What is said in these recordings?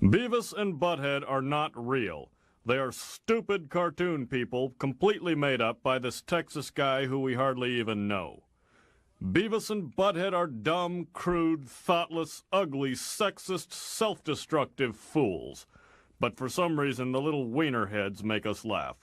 Beavis and Butthead are not real. They are stupid cartoon people completely made up by this Texas guy who we hardly even know. Beavis and Butthead are dumb, crude, thoughtless, ugly, sexist, self-destructive fools. But for some reason, the little wiener heads make us laugh.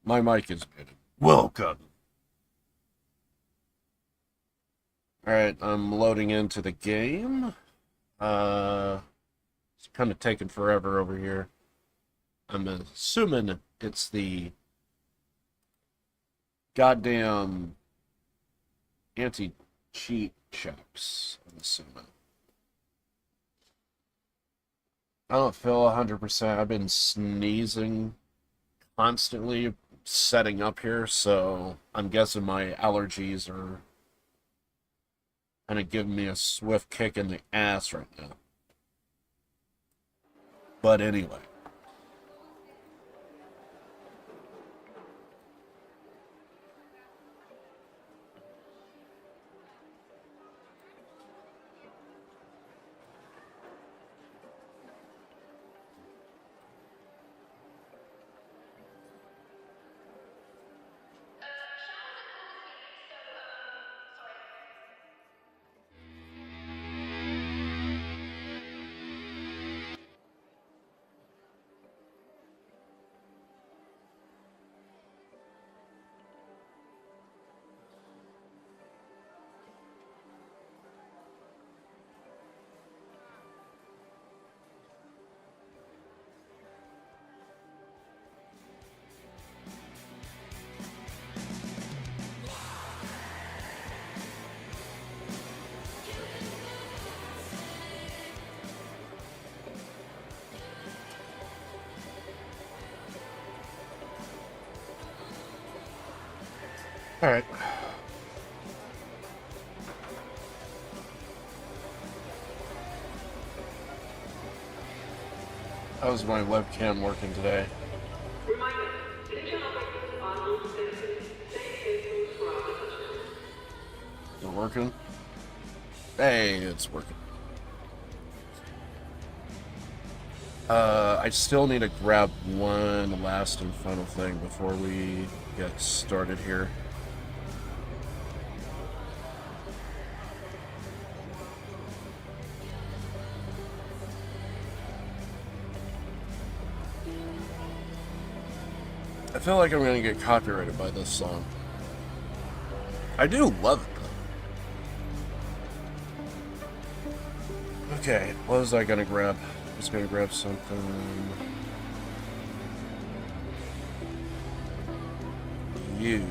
My mic is muted. Welcome. Alright, I'm loading into the game. It's kind of taking forever over here. I'm assuming it's the goddamn anti-cheat checks. I'm assuming. I don't feel 100%. I've been sneezing constantly setting up here, so I'm guessing my allergies are kind of giving me a swift kick in the ass right now. But anyway. Alright. How's my webcam working today? Is it working? Hey, it's working. I still need to grab one last and final thing before we get started here. I feel like I'm going to get copyrighted by this song. I do love it, though. Okay, what was I going to grab? I was going to grab something. You.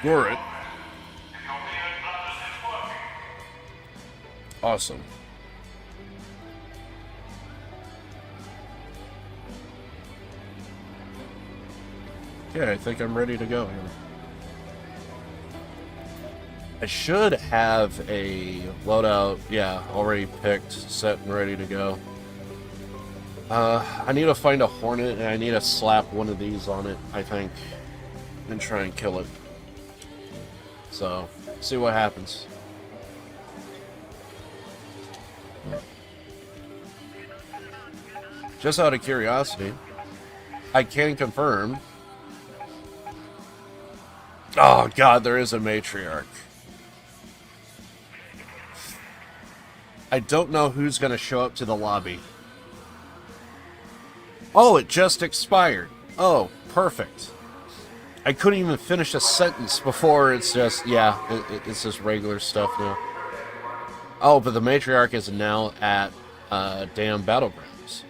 You're it. Awesome. Okay, I think I'm ready to go here. I should have a loadout, yeah, already picked, set and ready to go. I need to find a Hornet, and I need to slap one of these on it, I think, and try and kill it. So, see what happens. Just out of curiosity, I can confirm. Oh god, there is a matriarch. I don't know who's going to show up to the lobby. Oh, it just expired. Oh, perfect. I couldn't even finish a sentence before it's just, yeah, it's just regular stuff now. Oh, but the matriarch is now at damn Battlegrounds.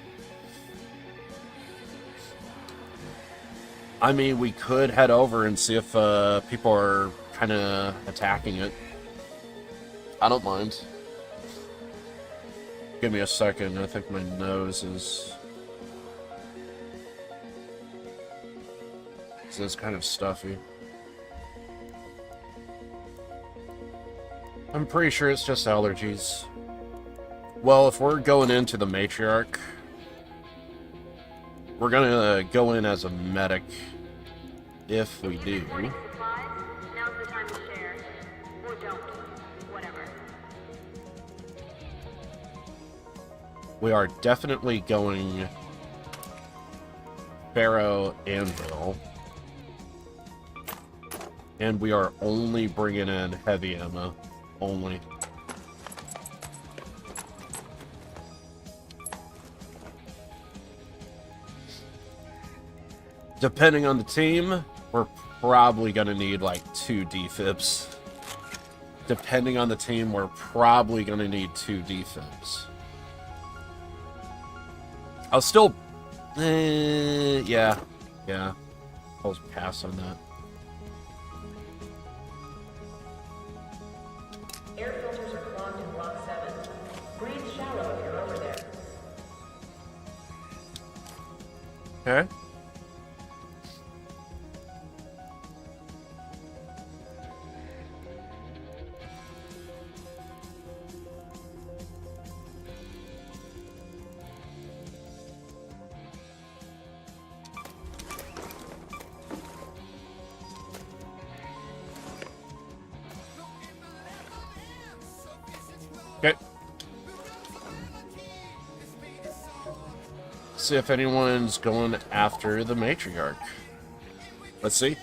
I mean, we could head over and see if people are kind of attacking it. I don't mind. Give me a second. I think my nose is kind of stuffy. I'm pretty sure it's just allergies. Well, if we're going into the matriarch, we're gonna go in as a medic. If we do. We are definitely going Pharaoh Anvil. And we are only bringing in heavy ammo. Only. Depending on the team, we're probably going to need like 2 defibs. Depending on the team, we're probably going to need 2 defibs. I'll still... yeah. I'll pass on that. Air filters are clogged in Block 7. Breathe shallow if you're over there. Okay. Okay. See if anyone's going after the matriarch. Let's see.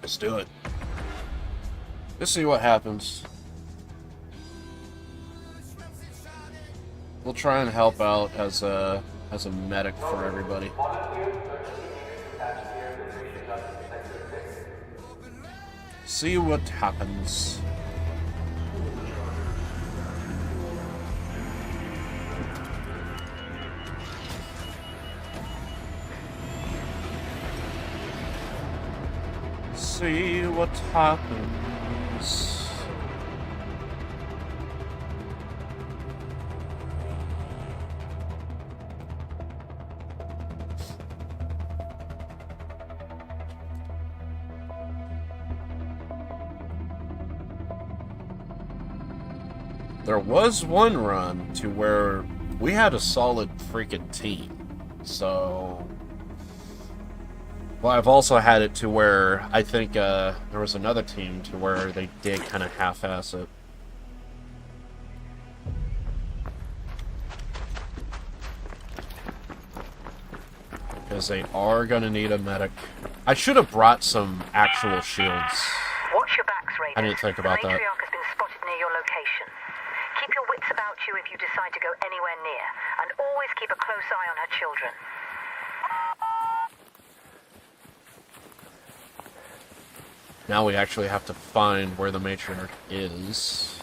Let's do it. Let's see what happens. We'll try and help out as a medic for everybody. See what happens. see what happens. There was one run to where we had a solid freaking team. So, well, I've also had it to where I think there was another team to where they did kind of half-ass it. Because they are going to need a medic. I should have brought some actual shields. Watch your backs, Raiders. I didn't think about the that. matriarch has been spotted near your location. Keep your wits about you if you decide to go anywhere near, and always keep a close eye on her children. Now we actually have to find where the matriarch is.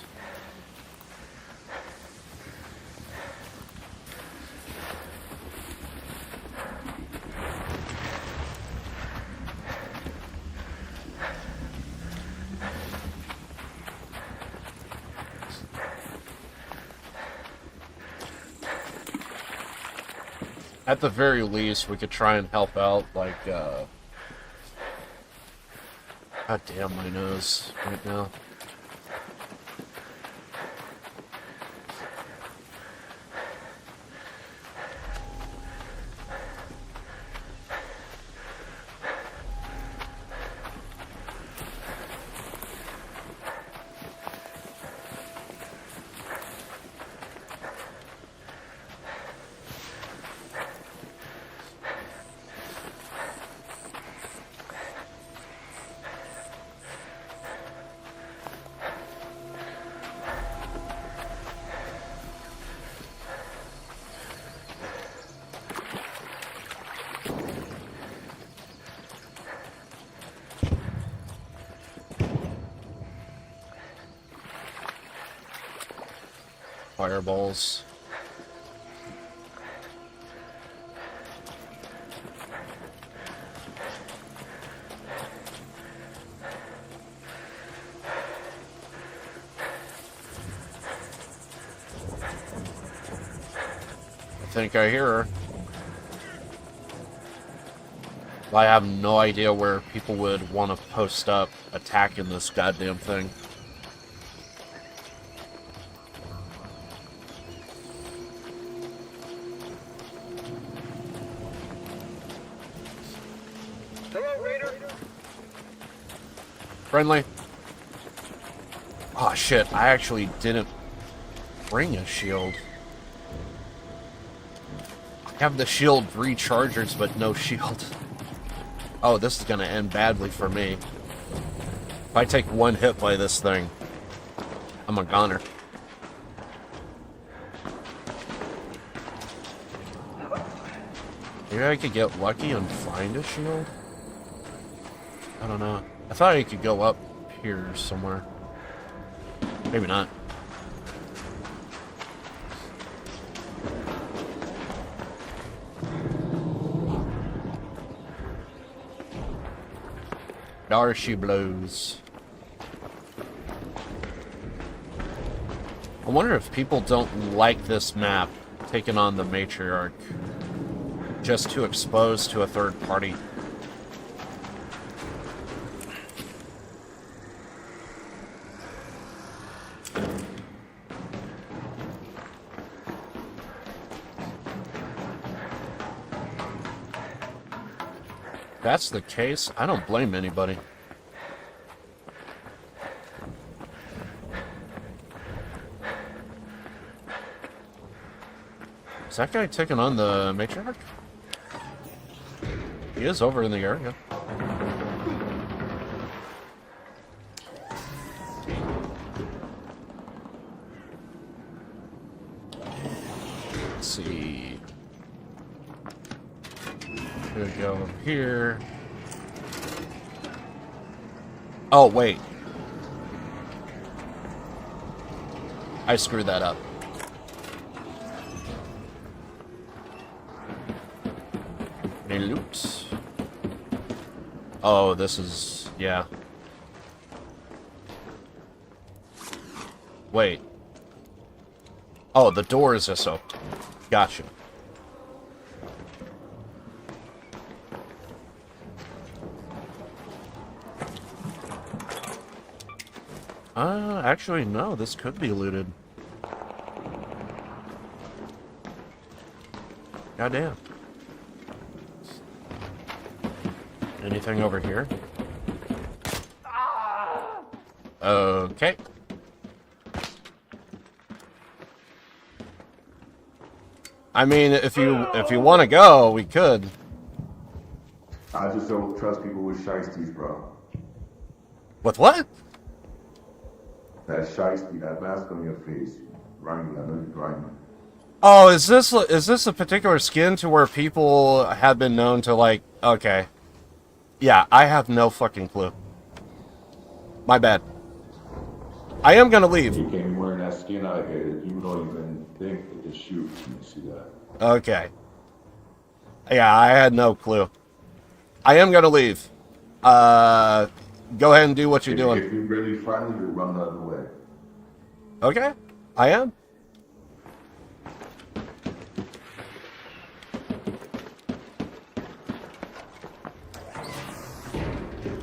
At the very least, we could try and help out, like, God damn my nose right now. Fireballs. I think I hear her. I have no idea where people would want to post up attacking this goddamn thing. Friendly. Oh shit, I actually didn't bring a shield. I have the shield rechargers, but no shield. Oh, this is gonna end badly for me. If I take one hit by this thing, I'm a goner. Maybe I could get lucky and find a shield? I don't know. I thought I could go up here somewhere. Maybe not. There she blows. I wonder if people don't like this map taking on the matriarch just to expose to a third party. If that's the case, I don't blame anybody. Is that guy taking on the matriarch? He is over in the area. Let's see. Here we go over here. Oh, wait. I screwed that up. Any loot? Oh, this is... yeah. Wait. Oh, the door is just open. Gotcha. Actually, no, this could be looted. Goddamn. Anything over here? Okay. I mean, if you want to go, we could. I just don't trust people with shiesties, bro. With what? That shiesty, that mask on your face. Grimy, I know you're grimy. Oh, is this a particular skin to where people have been known to, like... Okay. Yeah, I have no fucking clue. My bad. I am gonna leave. You came wearing that skin out here that you don't even think to just shoot. You see that? Okay. Yeah, I had no clue. I am gonna leave. Go ahead and do what you're doing. If you're really friendly, you run the other way. Okay, I am.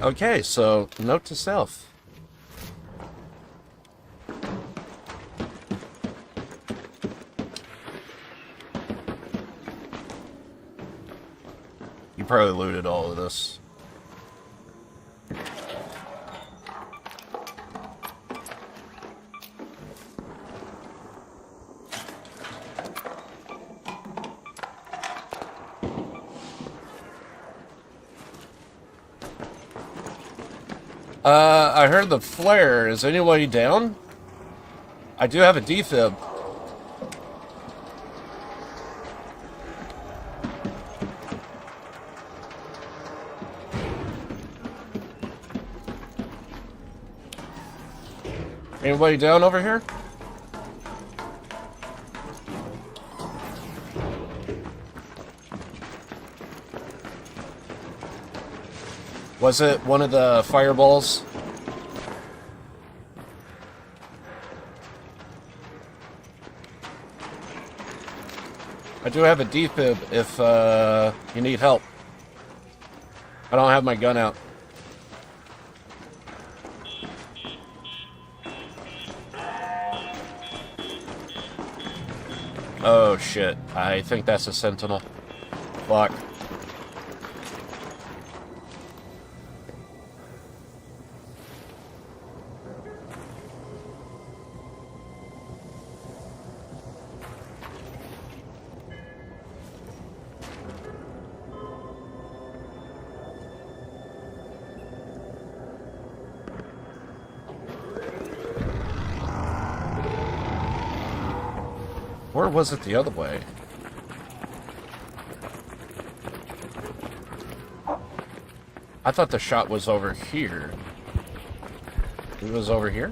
Okay, so note to self. You probably looted all of this. I heard the flare. Is anybody down? I do have a defib. Anybody down over here? Was it one of the fireballs? I do have a defib if you need help. I don't have my gun out. Oh shit, I think that's a sentinel. Fuck. Or was it the other way? I thought the shot was over here. It was over here?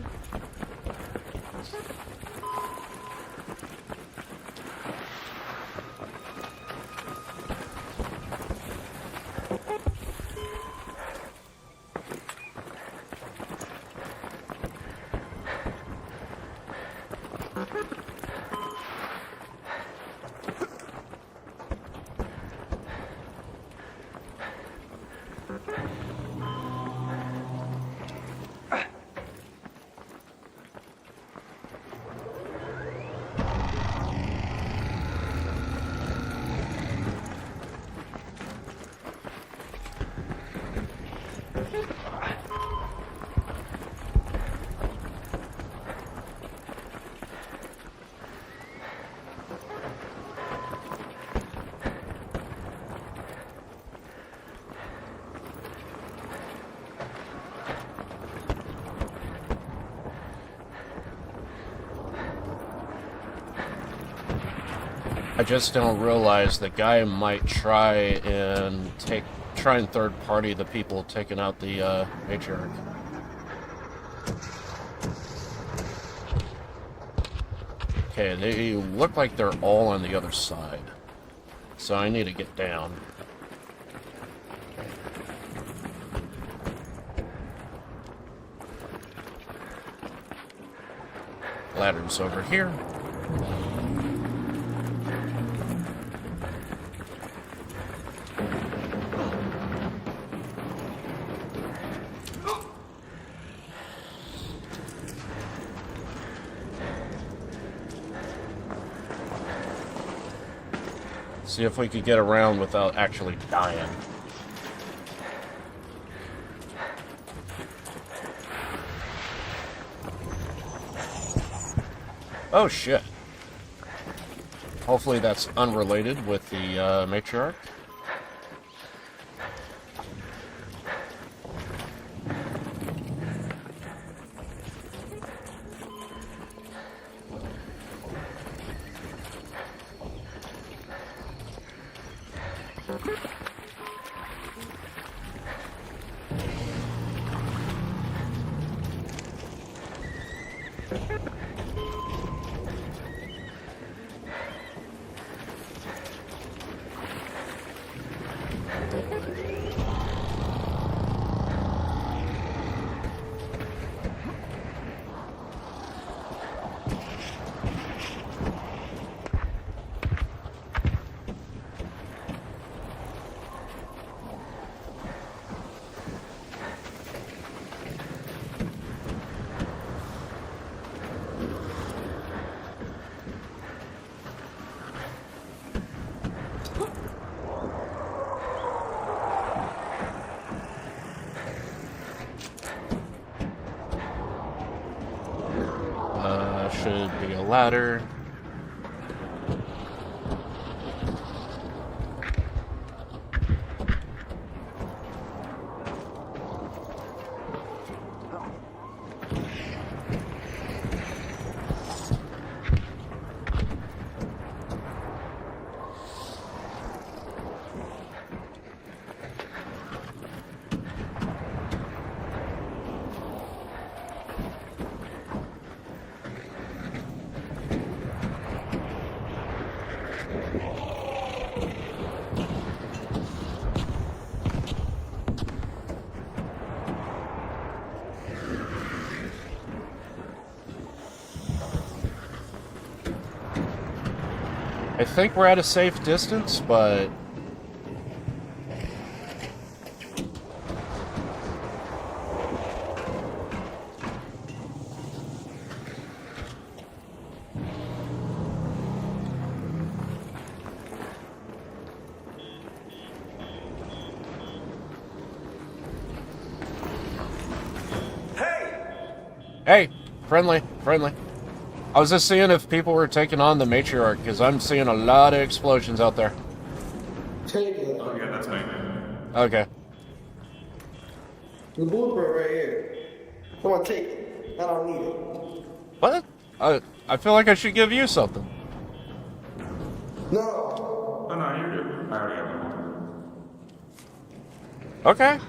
I just don't realize the guy might try and third party the people taking out the matriarch. Okay, they look like they're all on the other side. So I need to get down. Ladder's over here. See if we could get around without actually dying. Oh shit. Hopefully that's unrelated with the matriarch. Should be a ladder. I think we're at a safe distance, but hey, friendly. I was just seeing if people were taking on the matriarch, because I'm seeing a lot of explosions out there. Take it. Oh, yeah, that's me. Okay. The blueprint right here. Come on, take it. I don't need it. What? I feel like I should give you something. No. Oh, no, you're good. I already have one. Okay.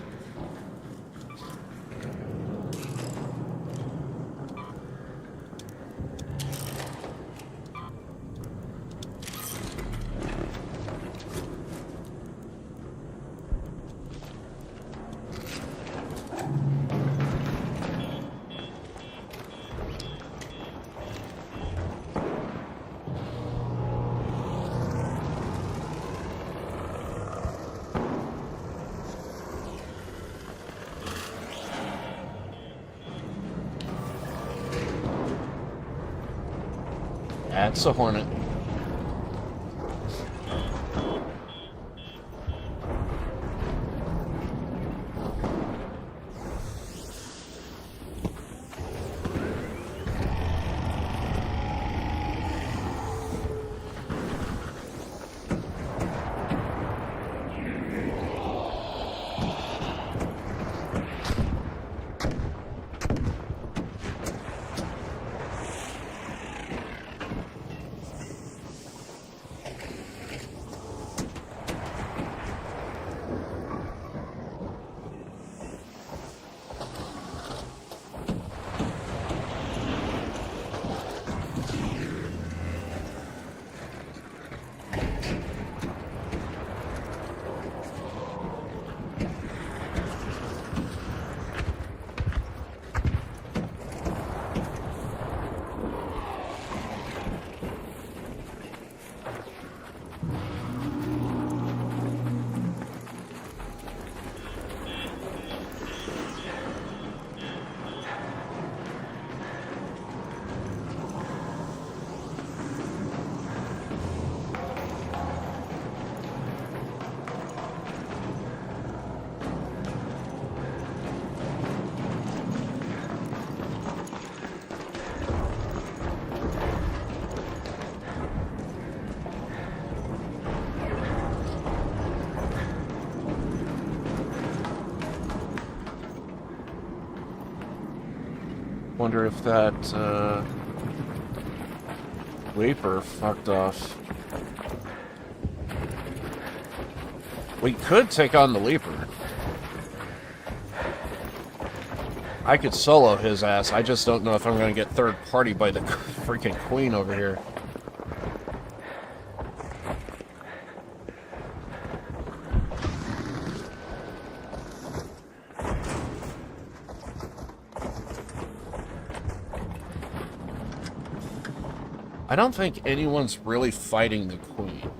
That's a Hornet. Wonder if that Leaper fucked off. We could take on the Leaper. I could solo his ass. I just don't know if I'm going to get third party by the freaking Queen over here. I don't think anyone's really fighting the Queen.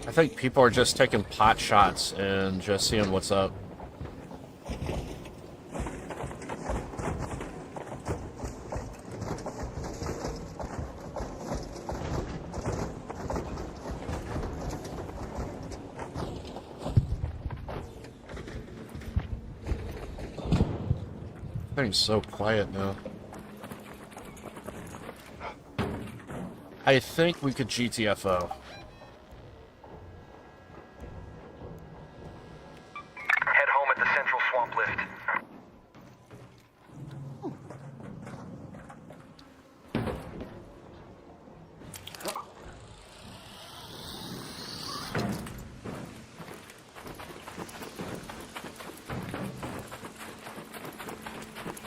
I think people are just taking pot shots and just seeing what's up. Everything's so quiet now. I think we could GTFO. Head home at the central swamp lift.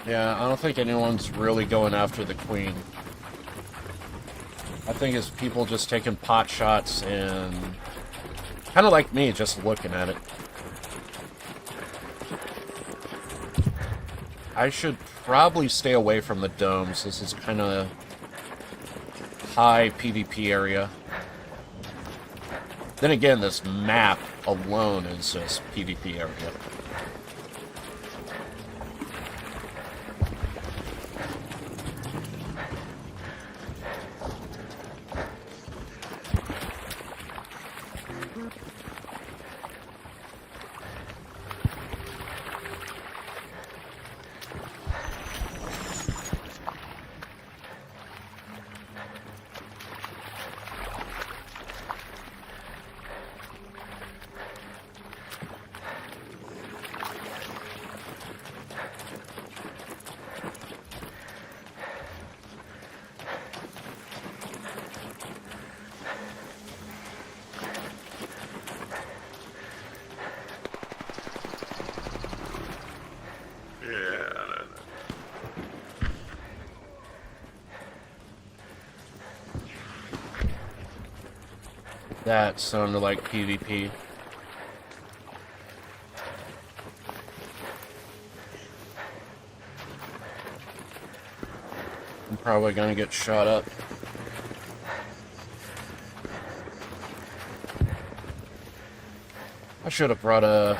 Yeah, I don't think anyone's really going after the Queen. I think it's people just taking pot shots and kind of like me, just looking at it. I should probably stay away from the domes. This is kind of high PvP area. Then again, this map alone is just PvP area. That sounded like PvP. I'm probably gonna get shot up. I should have brought a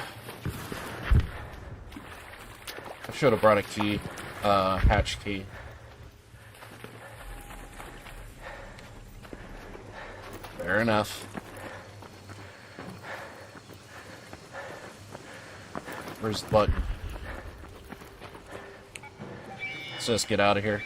key, hatch key. Fair enough. Where's the button? Let's just get out of here.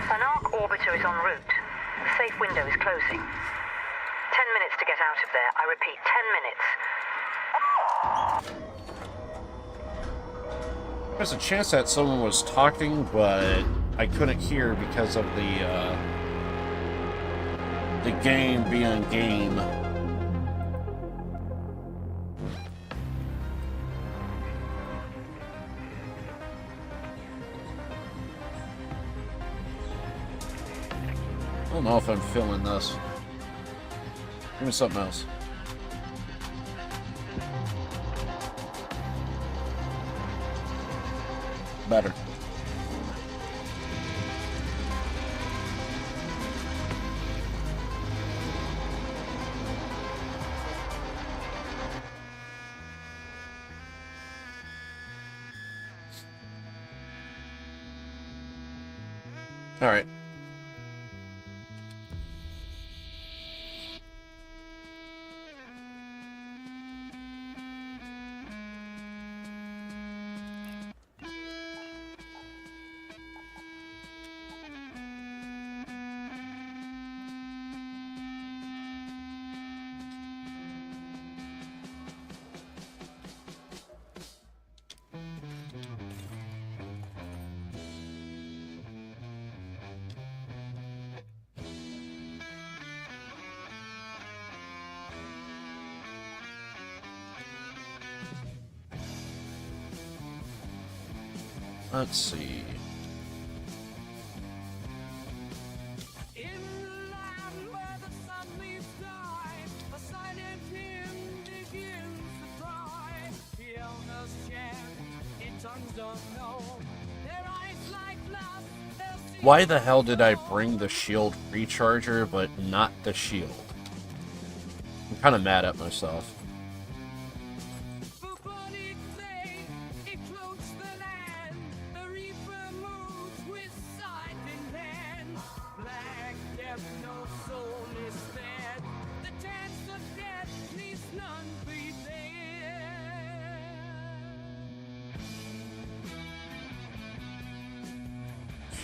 An Ark orbiter is en route. The safe window is closing. 10 minutes to get out of there. I repeat, 10 minutes. There's a chance that someone was talking, but I couldn't hear because of the game being game. I don't know if I'm feeling this. Give me something else. Better. All right. Let's see. Why the hell did I bring the shield recharger but not the shield? I'm kind of mad at myself.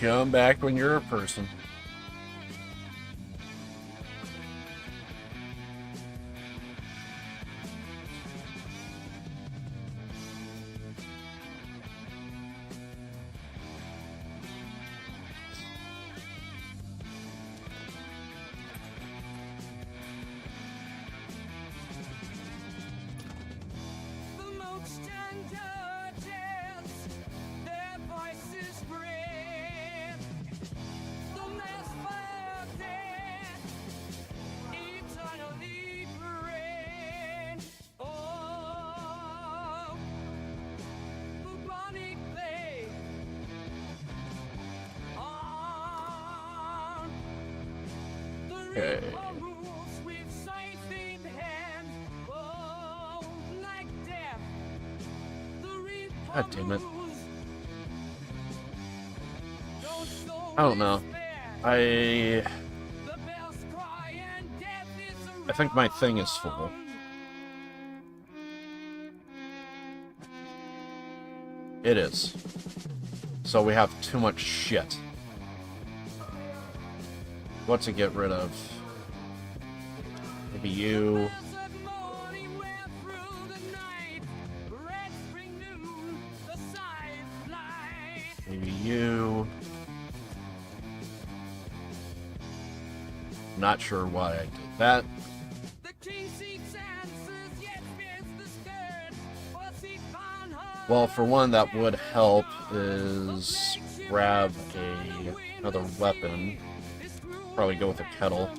Come back when you're a person. Okay. God damn it. I don't know. I think my thing is full. It is. So we have too much shit. What to get rid of? Maybe you. Maybe you. Not sure why I did that. Well, for one, that would help is grab another weapon. Probably go with a kettle.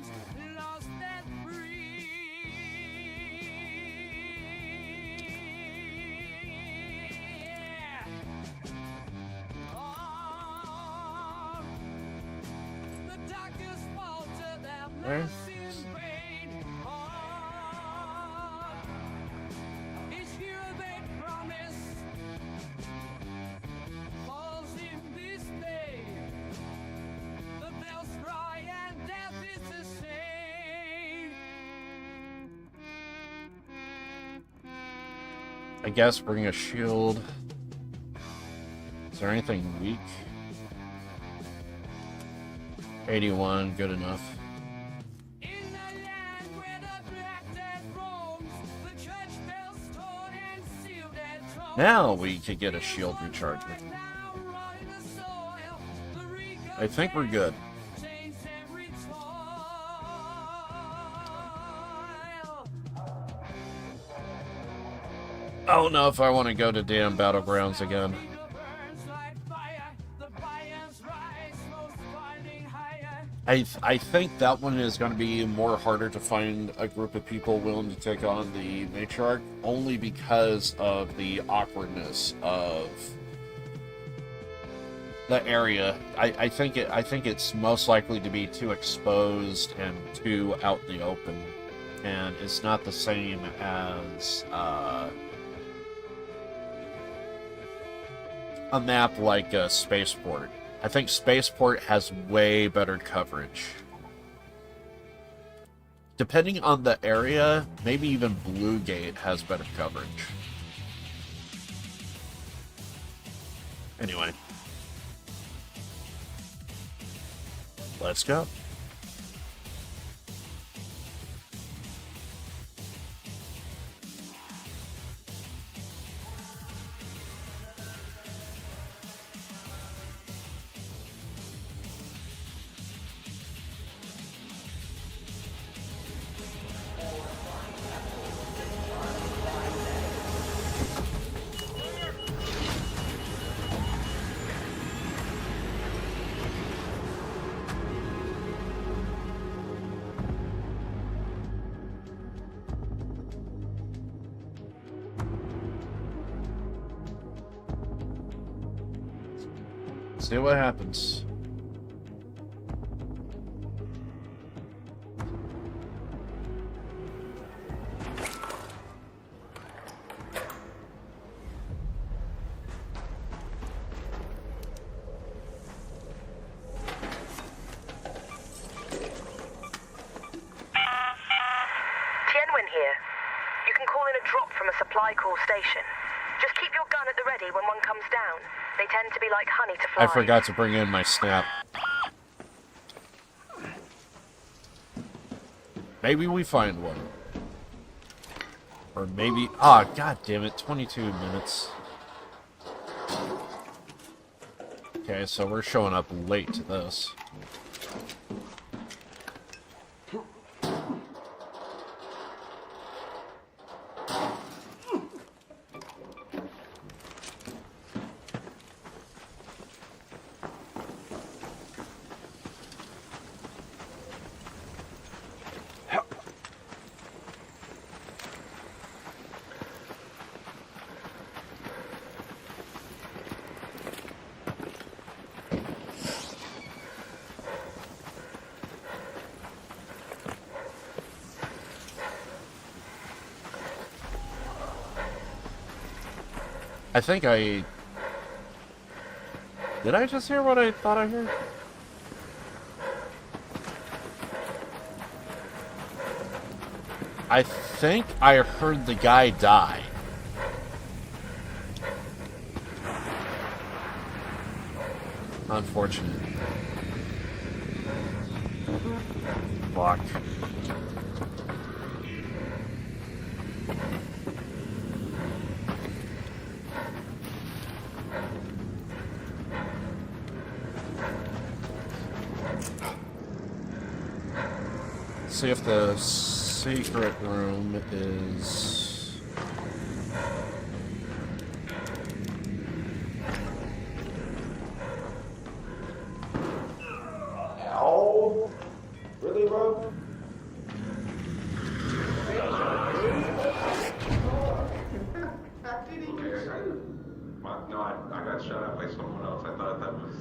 There. I guess bring a shield. Is there anything weak? 81, good enough. Now we could get a shield recharger. I think we're good. I don't know if I want to go to damn Battlegrounds again. I think that one is going to be more harder to find a group of people willing to take on the matriarch, only because of the awkwardness of the area. I think it's most likely to be too exposed and too out in the open, and it's not the same as a map like Spaceport. I think Spaceport has way better coverage. Depending on the area, maybe even Blue Gate has better coverage. Anyway. Let's go. See what happens. Tianwen here. You can call in a drop from a supply call station. Just keep your gun at the ready when one comes down. They tend to be like honey to fly. I forgot to bring in my snap. Maybe we find one. Or maybe... Ah, god damn it, 22 minutes. Okay, so we're showing up late to this. I think I... Did I just hear what I thought I heard? I think I heard the guy die. Unfortunate. Fuck. See if the secret room is... Oh, really, bro? No, I got shot at by someone else. I thought that was...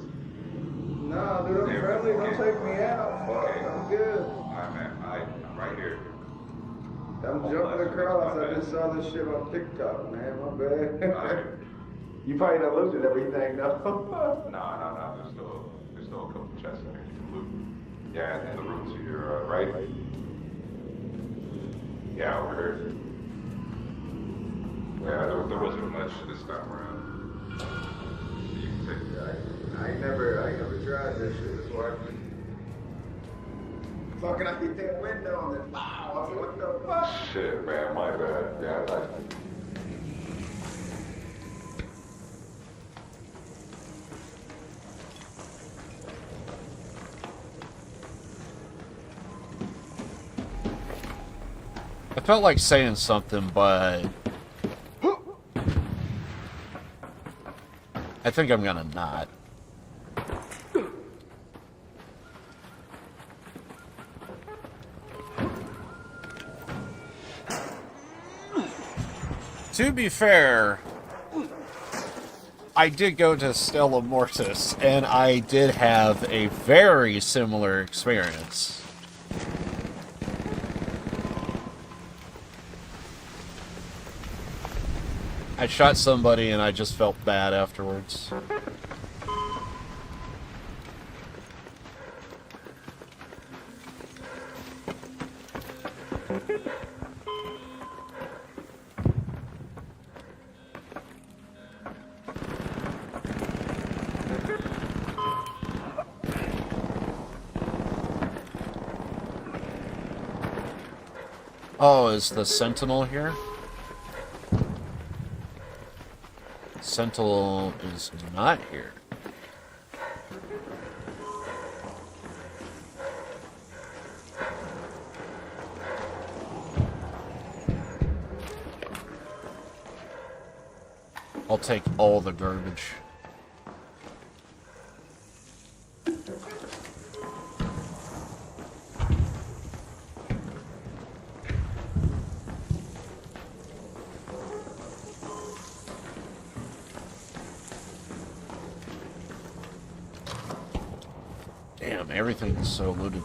Nah, dude, I'm friendly. Don't take me out. Fuck, I'm good. I'm right here. I'm jumping across. I just saw this shit on TikTok, man. My bad. You probably done looked at everything, though. No. There's still a couple chests in here you can loot. Yeah, and the room to your right. Yeah, over here. Yeah, there wasn't much this time around. You can take it. I ain't never tried this shit. That's why. Fucking, I hit that window and then, wow, I said, what the fuck? Shit, man, my bad. Yeah, I felt like saying something, but... I think I'm gonna not. To be fair, I did go to Stella Mortis, and I did have a very similar experience. I shot somebody and I just felt bad afterwards. Oh, is the Sentinel here? Sentinel is not here. I'll take all the garbage. Damn, everything is so looted.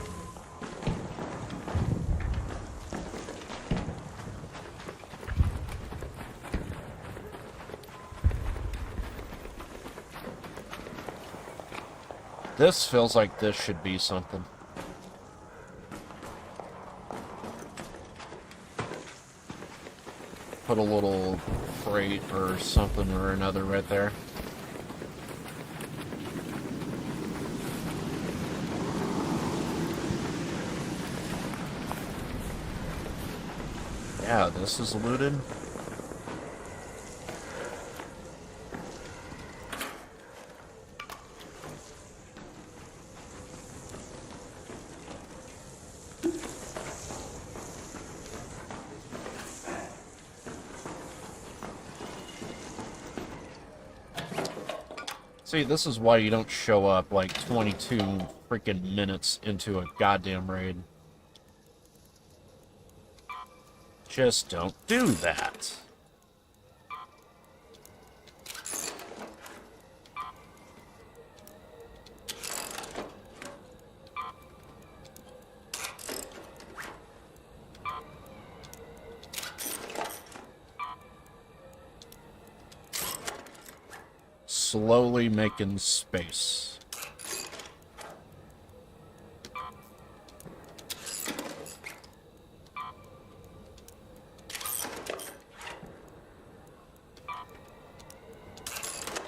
This feels like this should be something. Put a little crate or something or another right there. Yeah, this is looted. See, this is why you don't show up like 22 freaking minutes into a goddamn raid. Just don't do that. Slowly making space.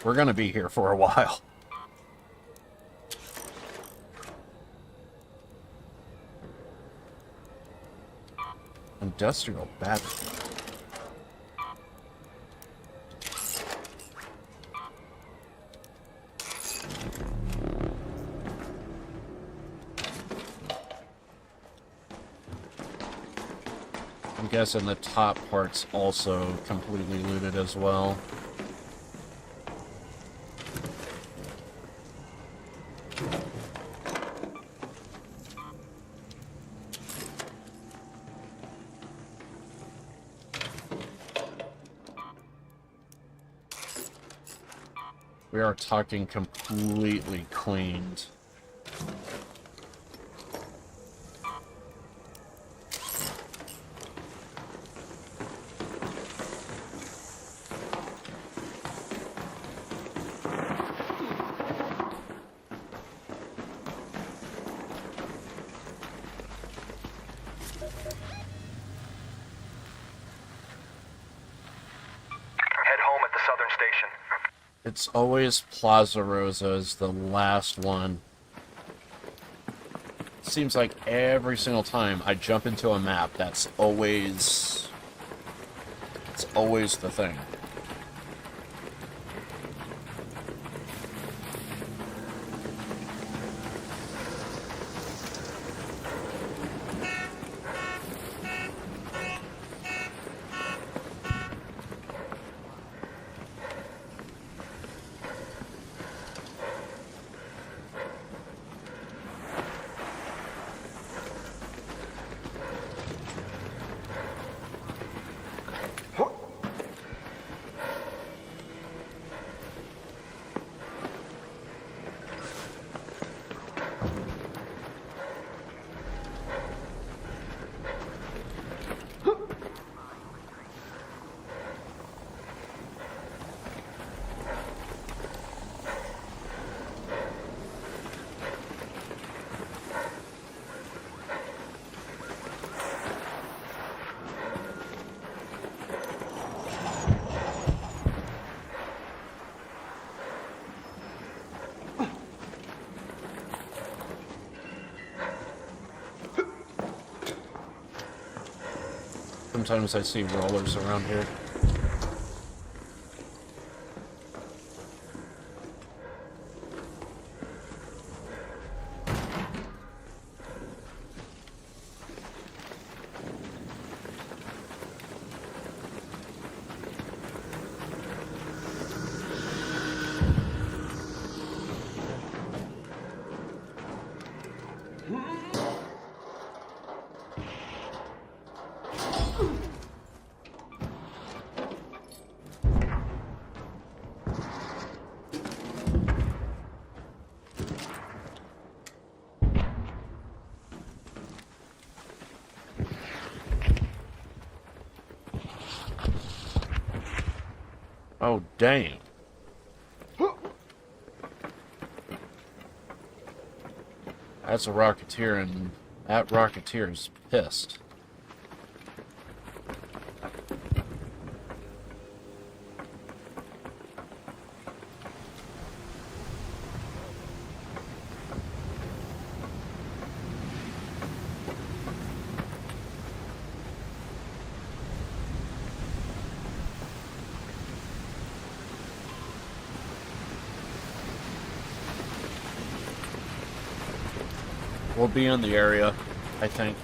We're gonna be here for a while. Industrial battery. I'm guessing the top part's also completely looted as well. We are talking completely cleaned. It's always Plaza Rosa is the last one. Seems like every single time I jump into a map, it's always the thing. sometimes I see rollers around here. Oh, damn. That's a Rocketeer, and that Rocketeer is pissed. We'll be in the area, I think.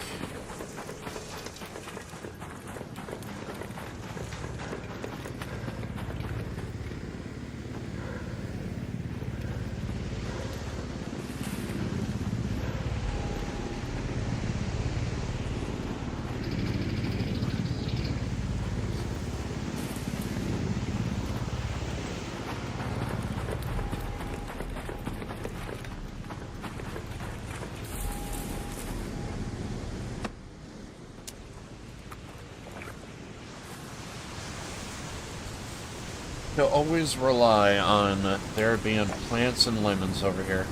To always rely on there being plants and lemons over here.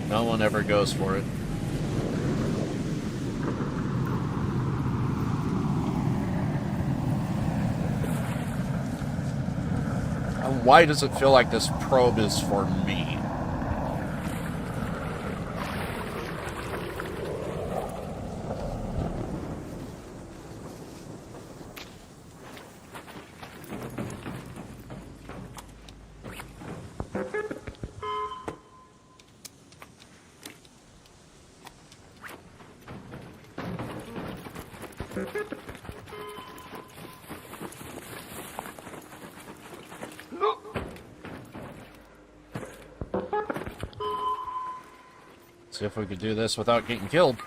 No one ever goes for it. And why does it feel like this probe is for me? See if we could do this without getting killed.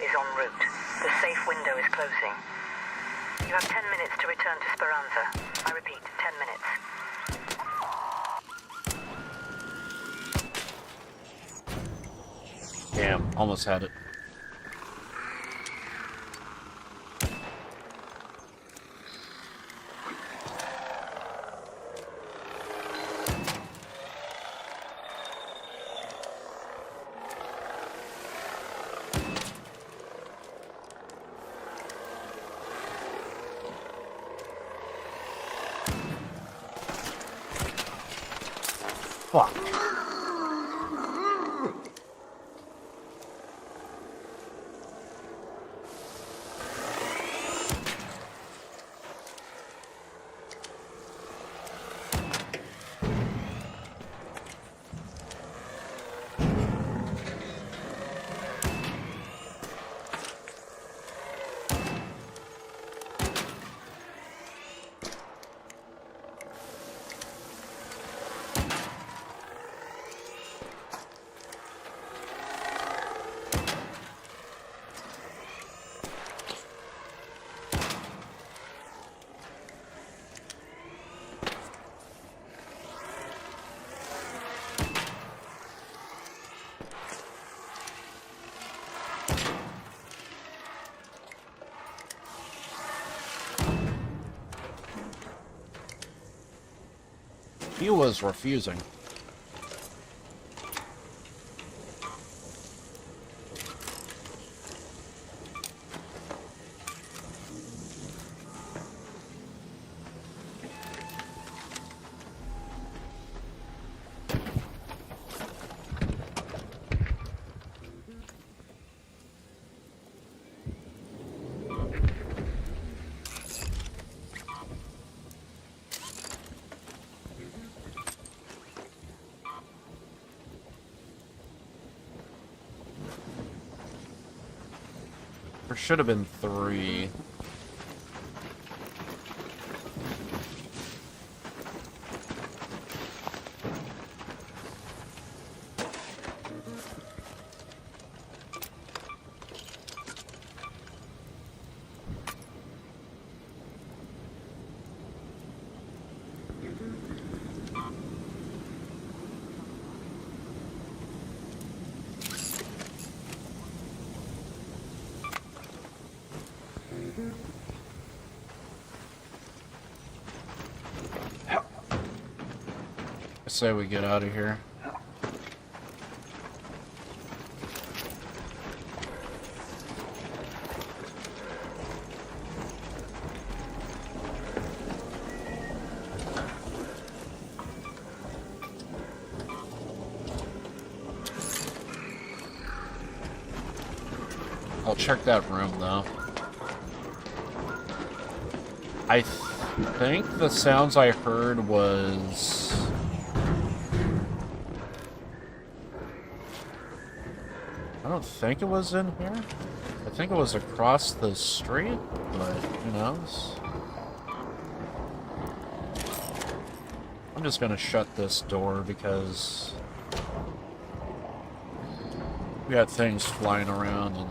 Is en route. The safe window is closing. You have 10 minutes to return to Speranza. I repeat, 10 minutes. Damn, almost had it. Fuck. he was refusing. There should have been 3. I say we get out of here. I'll check that room though. I think the sounds I heard was... I don't think it was in here. I think it was across the street, but who knows? I'm just gonna shut this door because we got things flying around and...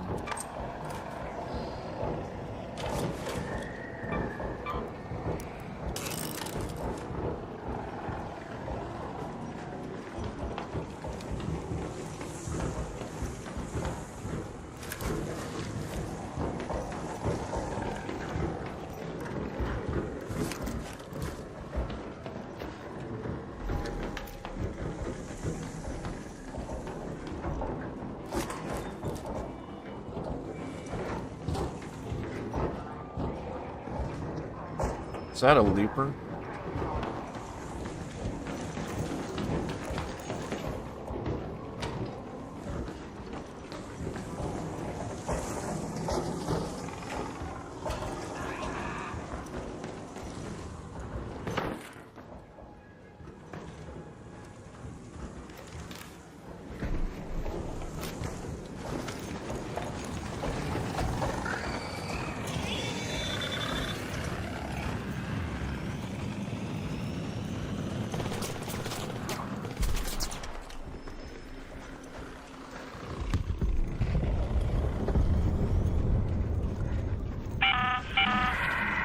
Is that a leaper?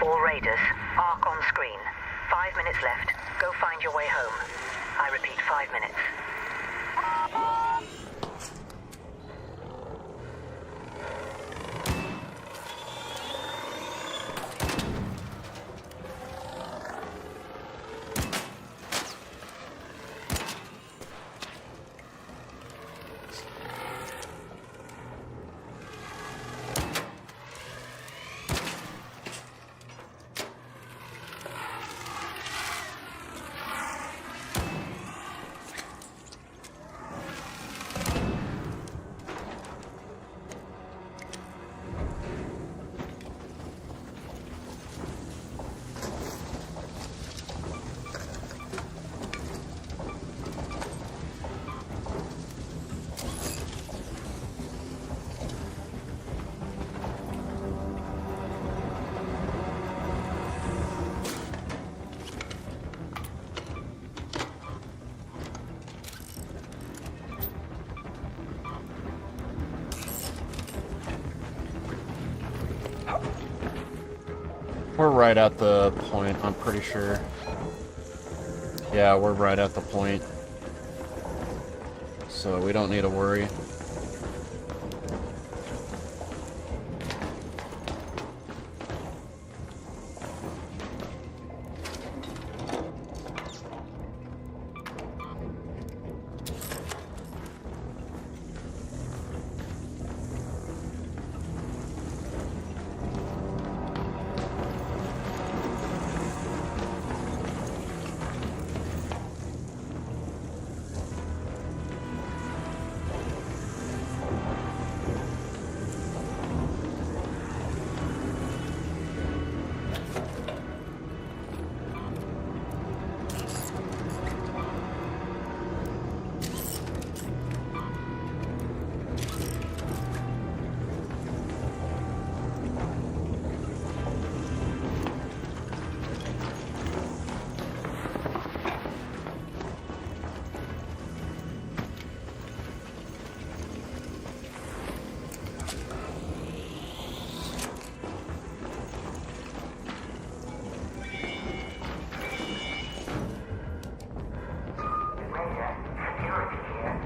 All Raiders, arc on screen. 5 minutes left. Go find your way home. I repeat, 5 minutes. We're right at the point, I'm pretty sure. Yeah, we're right at the point. So we don't need to worry.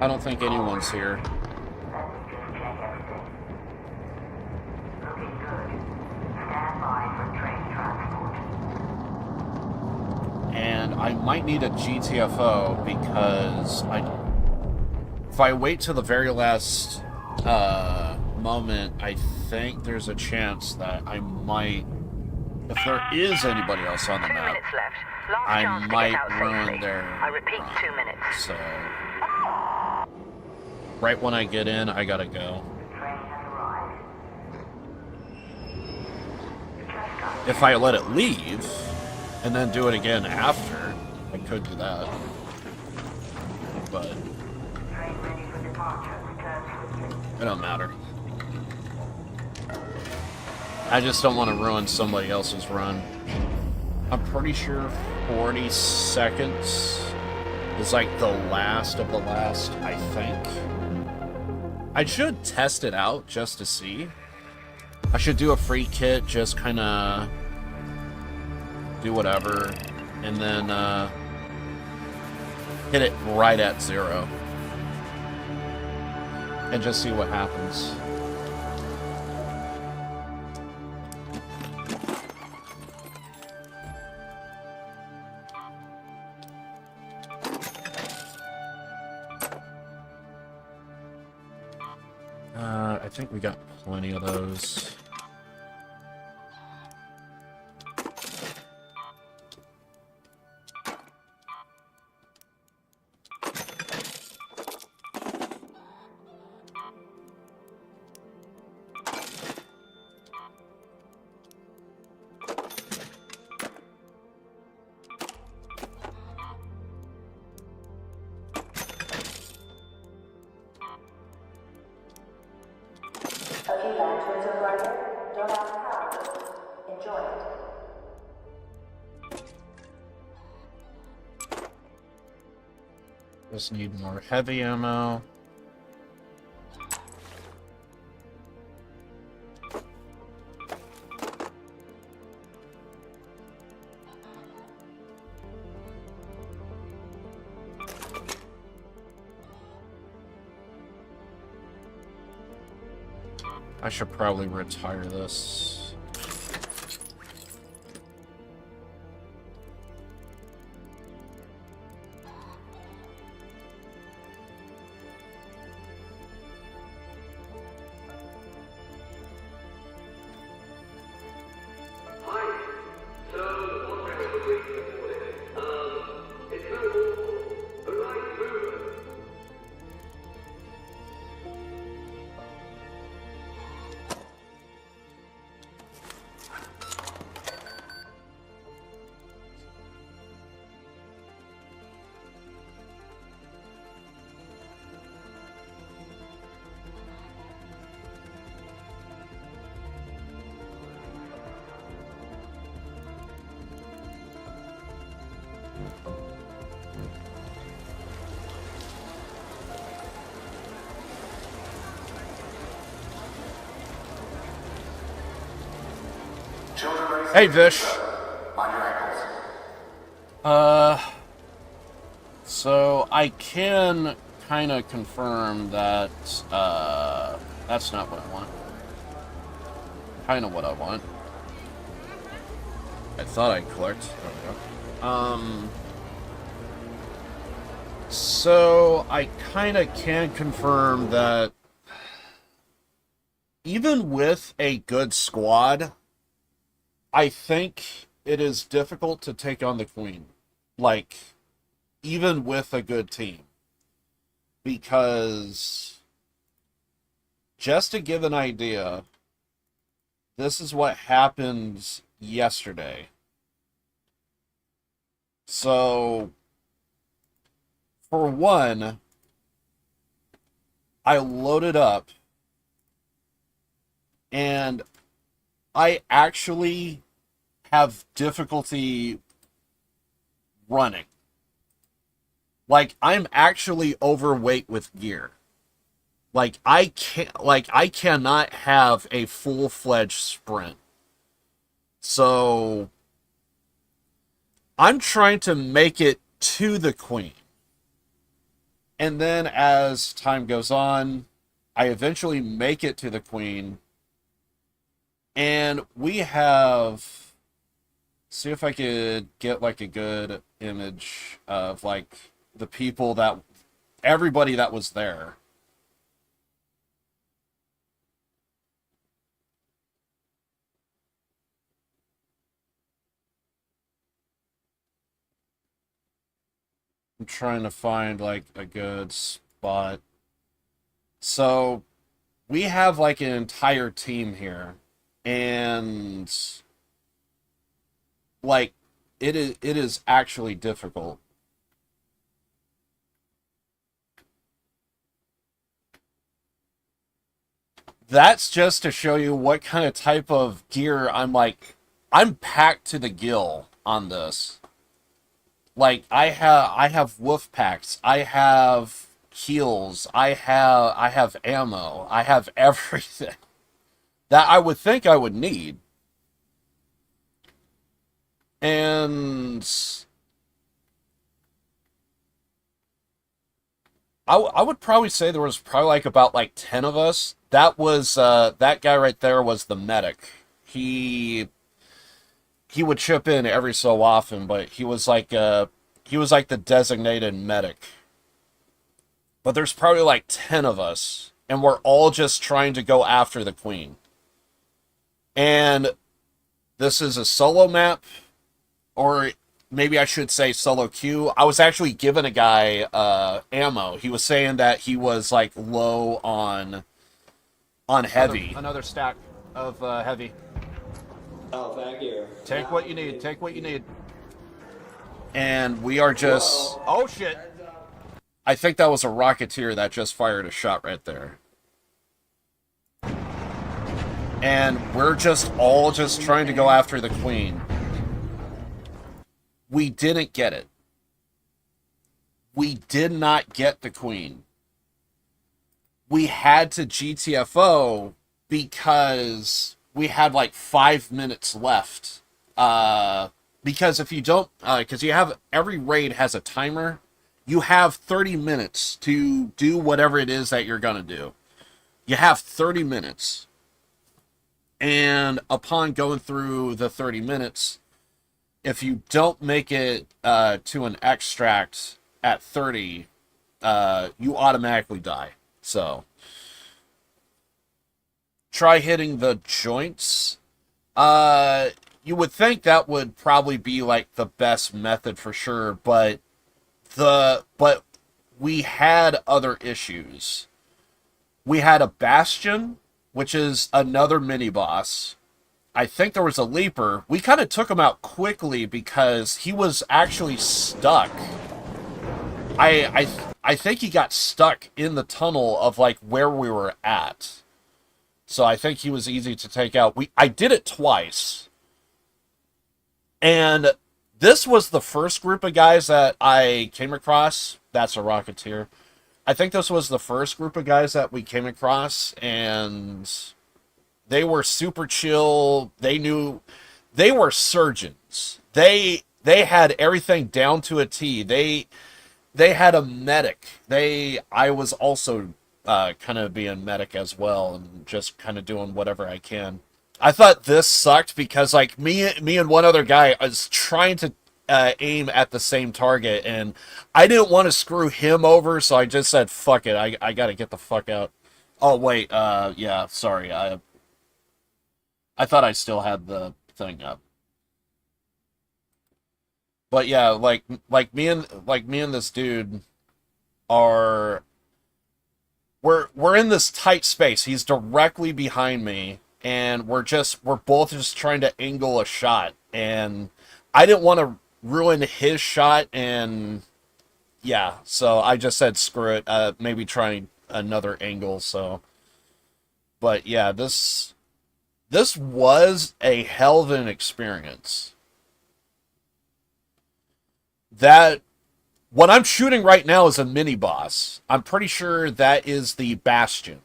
I don't think anyone's here. And I might need a GTFO because if I wait till the very last moment, I think there's a chance that I might, if there is anybody else on the 2 map, minutes left. Last I chance to might get out ruin safely. their I repeat, run. 2 minutes. So, right when I get in, I gotta go. If I let it leave, and then do it again after, I could do that. But it don't matter. I just don't want to ruin somebody else's run. I'm pretty sure 40 seconds is like the last of the last, I think. I should test it out just to see. I should do a free kit, just kind of do whatever, and then hit it right at 0. And just see what happens. I think we got plenty of those. A few lanterns are brighter. Don't ask how, just enjoy it. Just need more heavy ammo. I should probably retire this. Hey, Vish. So I can kind of confirm that, that's not what I want. Kind of what I want. I thought I clicked. There we go. So I kind of can confirm that even with a good squad, I think it is difficult to take on the Queen. Like, even with a good team. Because, just to give an idea, this is what happened yesterday. So, for one, I loaded up, and I actually have difficulty running. Like, I'm actually overweight with gear. Like, I cannot have a full-fledged sprint. So, I'm trying to make it to the Queen. And then as time goes on, I eventually make it to the Queen. And we have... See if I could get like a good image of like the people that... Everybody that was there. I'm trying to find like a good spot. So we have like an entire team here, and like it is actually difficult. That's just to show you what kind of type of gear I'm packed to the gill on this. Like I have wolf packs, I have heals, I have ammo, I have everything that I would think I would need. And I would probably say there was probably like about like 10 of us. That was that guy right there was the medic. He would chip in every so often, but he was like the designated medic. But there's probably like 10 of us, and we're all just trying to go after the Queen. And this is a solo map, or maybe I should say solo queue. I was actually giving a guy ammo. He was saying that he was like low on heavy. Another stack of heavy. Oh, thank you. Take what you need. Take what you need. And we are just... Oh, shit. I think that was a Rocketeer that just fired a shot right there. And we're just all just trying to go after the Queen. We didn't get it. We did not get the Queen. We had to GTFO because we had like 5 minutes left. Because if you don't, because you have, every raid has a timer. You have 30 minutes to do whatever it is that you're going to do. You have 30 minutes. And upon going through the 30 minutes, if you don't make it to an extract at 30, you automatically die. So, try hitting the joints. You would think that would probably be like the best method for sure, but we had other issues. We had a Bastion, which is another mini boss. I think there was a Leaper. We kind of took him out quickly because he was actually stuck. I think he got stuck in the tunnel of like where we were at. So I think he was easy to take out. I did it twice. And this was the first group of guys that I came across. That's a Rocketeer. I think this was the first group of guys that we came across, and they were super chill. They knew they were surgeons. They had everything down to a T. They had a medic. I was also kind of being medic as well, and just kind of doing whatever I can. I thought this sucked because like me and one other guy was trying to aim at the same target, and I didn't want to screw him over, so I just said fuck it. I gotta get the fuck out. Oh wait, yeah, sorry. I thought I still had the thing up. But yeah, like me and this dude are we're in this tight space. He's directly behind me, and we're both just trying to angle a shot, and I didn't want to ruin his shot, and yeah, so I just said screw it, maybe try another angle. So, but yeah, this was a hell of an experience. That what I'm shooting right now is a mini boss. I'm pretty sure that is the Bastion.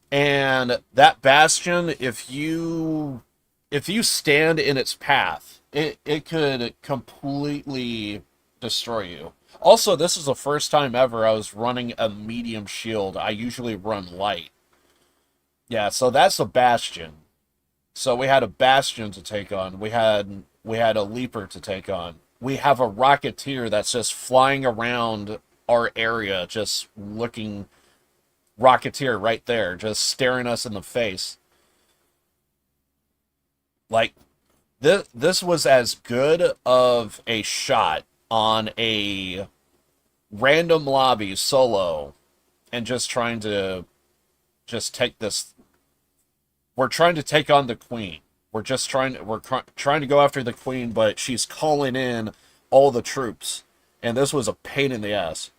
And that Bastion, if you stand in its path, it could completely destroy you. Also, this is the first time ever I was running a medium shield. I usually run light. Yeah, so that's a Bastion. So we had a Bastion to take on. We had a Leaper to take on. We have a Rocketeer that's just flying around our area, just looking. Rocketeer right there, just staring us in the face. Like, this was as good of a shot on a random lobby solo and just trying to take this. We're trying to take on the queen. We're trying to go after the queen, but she's calling in all the troops, and this was a pain in the ass.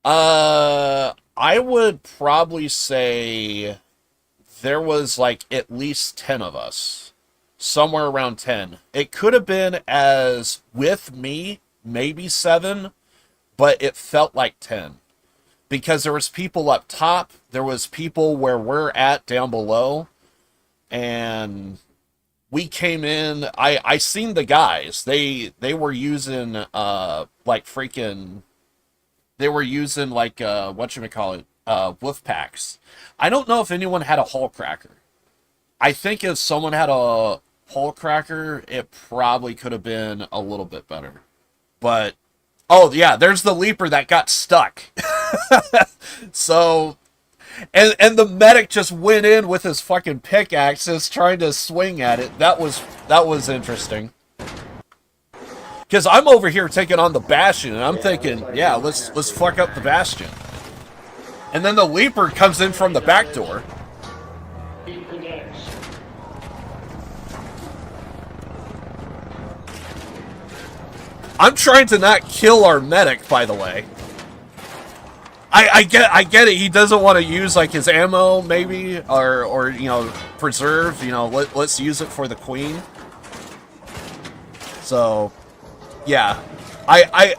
I would probably say there was like at least 10 of us. Somewhere around 10. It could have been as with me, maybe 7, but it felt like 10. Because there was people up top, there was people where we're at down below, and we came in. I seen the guys. They were using like freaking. They were using like whatchamacallit, wolf packs. I don't know if anyone had a hull cracker. I think if someone had a hull cracker, it probably could have been a little bit better. But oh yeah, there's the Leaper that got stuck. So, and the medic just went in with his fucking pickaxes trying to swing at it. That was interesting. Because I'm over here taking on the Bastion, and I'm thinking, yeah, let's fuck up the Bastion. And then the Leaper comes in from the back door. I'm trying to not kill our medic, by the way. I get it. He doesn't want to use like his ammo, maybe, or you know, preserve. You know, let's use it for the queen. So, yeah, I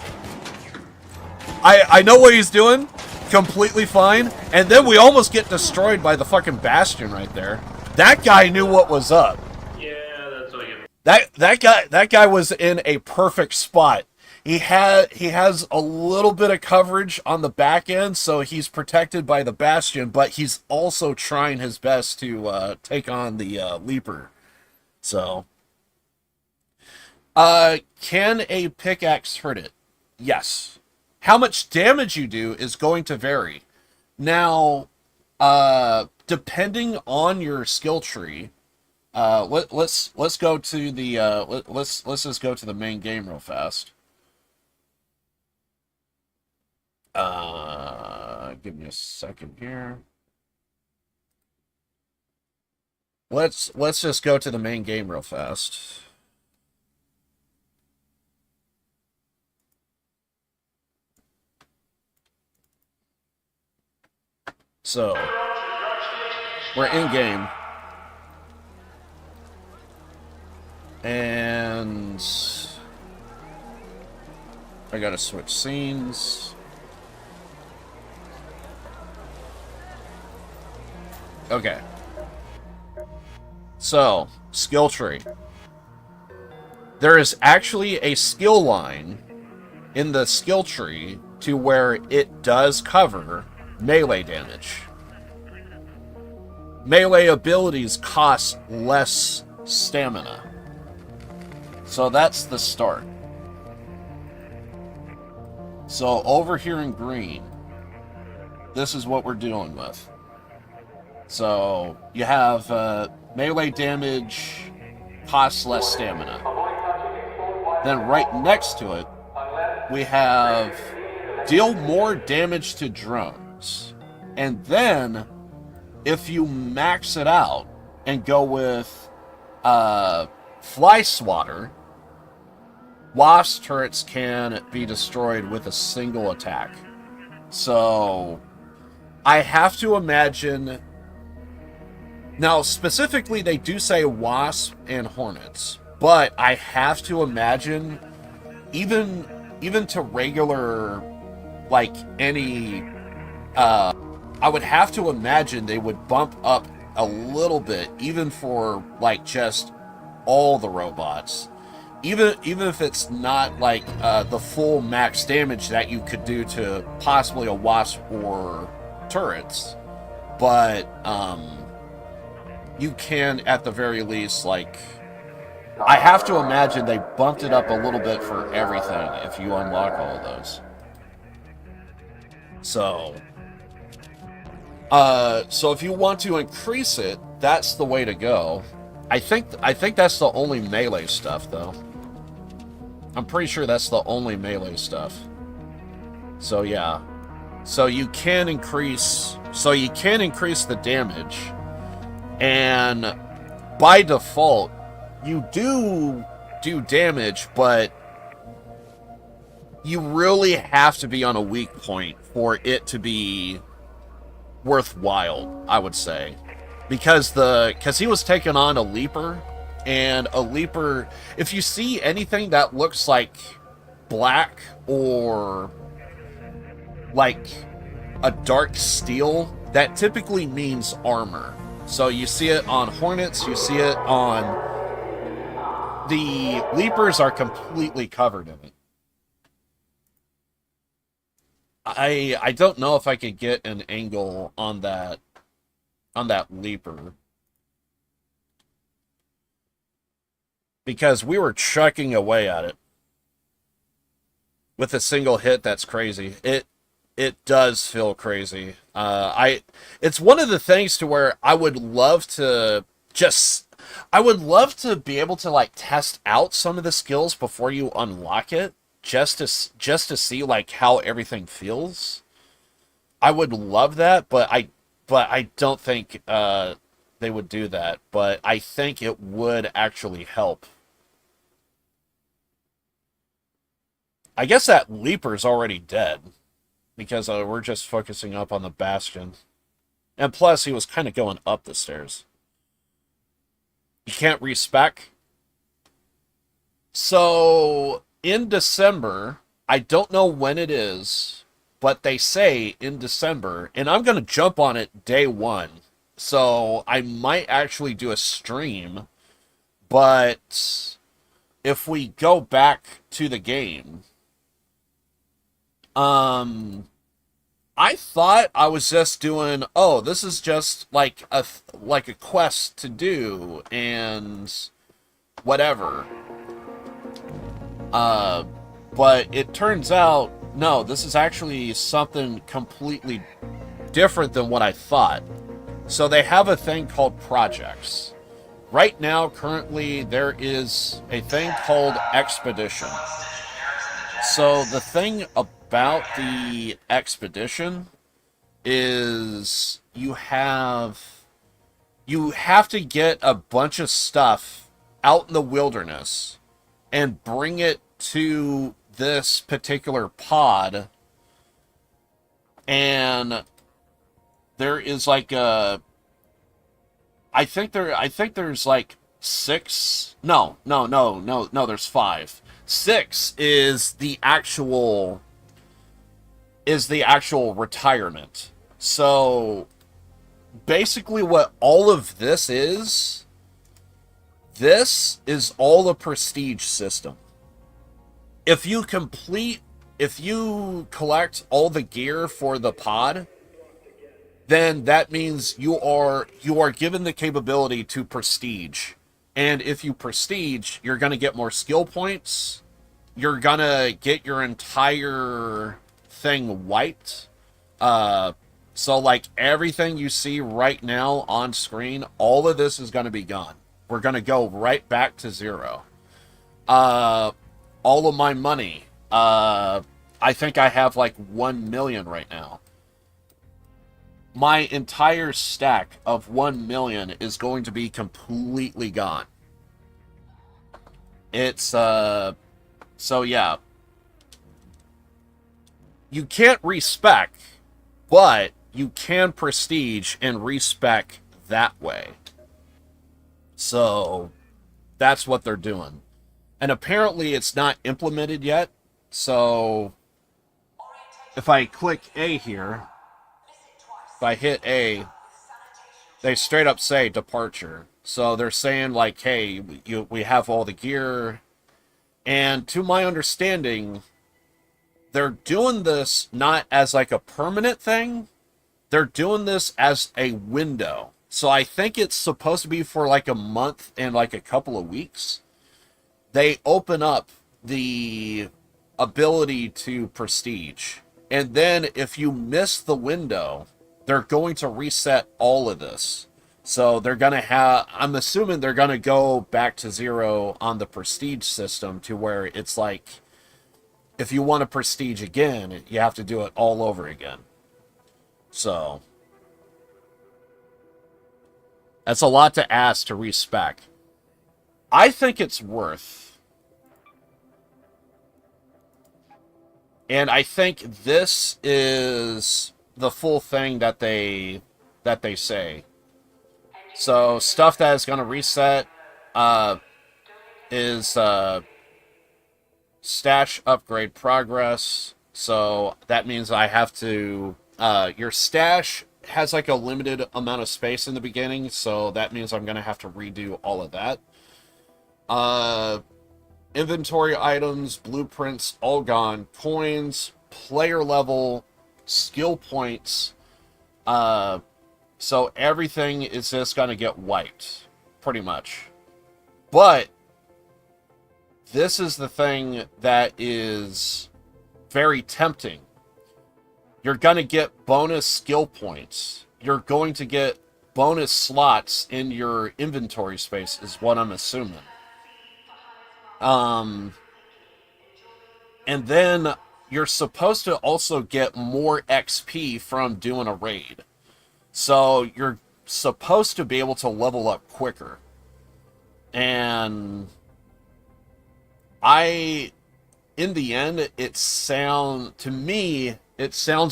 know what he's doing. Completely fine. And then we almost get destroyed by the fucking Bastion right there. That guy knew what was up. Yeah, that's what you. That guy was in a perfect spot. He has a little bit of coverage on the back end, so he's protected by the Bastion, but he's also trying his best to take on the Leaper. So, can a pickaxe hurt it? Yes. How much damage you do is going to vary. Now, depending on your skill tree, let's go to the let's just go to the main game real fast. Give me a second here. Let's just go to the main game real fast. So, we're in game. And I gotta switch scenes. Okay. So, skill tree. There is actually a skill line in the skill tree to where it does cover melee damage. Melee abilities cost less stamina. So that's the start. So over here in green, this is what we're dealing with. So you have melee damage costs less stamina. Then right next to it, we have deal more damage to drones. And then if you max it out and go with Fly Swatter, Wasp turrets can be destroyed with a single attack. So I have to imagine. Now, specifically, they do say Wasp and Hornets, but I have to imagine, even to regular, like, any, I would have to imagine they would bump up a little bit, even for, like, just all the robots. even if it's not like the full max damage that you could do to possibly a wasp or turrets, but you can at the very least, like, I have to imagine they bumped it up a little bit for everything if you unlock all of those. So if you want to increase it, that's the way to go. I think that's the only melee stuff, though. I'm pretty sure that's the only melee stuff. So yeah. So you can increase the damage, and by default you do damage, but you really have to be on a weak point for it to be worthwhile, I would say. Because he was taking on a leaper, and a leaper, if you see anything that looks like black or like a dark steel, that typically means armor. So you see it on Hornets, you see it on... The Leapers are completely covered in it. I don't know if I could get an angle on that Leaper, because we were chucking away at it with a single hit. That's crazy. It does feel crazy. It's one of the things to where I would love to be able to like test out some of the skills before you unlock it, just to see like how everything feels. I would love that, but I don't think they would do that. But I think it would actually help. I guess that Leaper's already dead, because we're just focusing up on the Bastion. And plus, he was kind of going up the stairs. You can't respec. So, in December, I don't know when it is, but they say in December, and I'm going to jump on it day one. So, I might actually do a stream, but if we go back to the game, I thought I was just doing, oh, this is just like a quest to do and whatever. But it turns out, no, this is actually something completely different than what I thought. So they have a thing called projects. Right now, currently, there is a thing called Expedition. So the thing about the Expedition is you have to get a bunch of stuff out in the wilderness and bring it to this particular pod, and there is like a I think there's like six. No, there's five. 6 is the actual retirement. So basically what all of this is all the prestige system. If you collect all the gear for the pod, then that means you are given the capability to prestige. And if you prestige, you're going to get more skill points. You're going to get your entire thing wiped. So, like, everything you see right now on screen, all of this is going to be gone. We're going to go right back to 0. All of my money. I think I have, like, 1 million right now. My entire stack of 1 million is going to be completely gone. It's, so yeah. You can't respec, but you can prestige and respec that way. So, that's what they're doing. And apparently it's not implemented yet, so if I click A here, if I hit A, they straight up say departure. So they're saying like, hey, we have all the gear. And to my understanding, they're doing this not as like a permanent thing. They're doing this as a window. So I think it's supposed to be for like a month and like a couple of weeks. They open up the ability to prestige. And then if you miss the window, they're going to reset all of this. So they're going to have, I'm assuming they're going to go back to 0 on the prestige system to where it's like, if you want to prestige again, you have to do it all over again. So that's a lot to ask to respec. I think it's worth. And I think this is the full thing that they say. So stuff that is going to reset is stash upgrade progress. So that means I have to your stash has like a limited amount of space in the beginning, so that means I'm going to have to redo all of that. Inventory items, blueprints, all gone. Coins, player level, skill points. So everything is just going to get wiped, pretty much. But this is the thing that is very tempting. You're going to get bonus skill points. You're going to get bonus slots in your inventory space, is what I'm assuming. And then you're supposed to also get more XP from doing a raid. So you're supposed to be able to level up quicker. And in the end, it sounds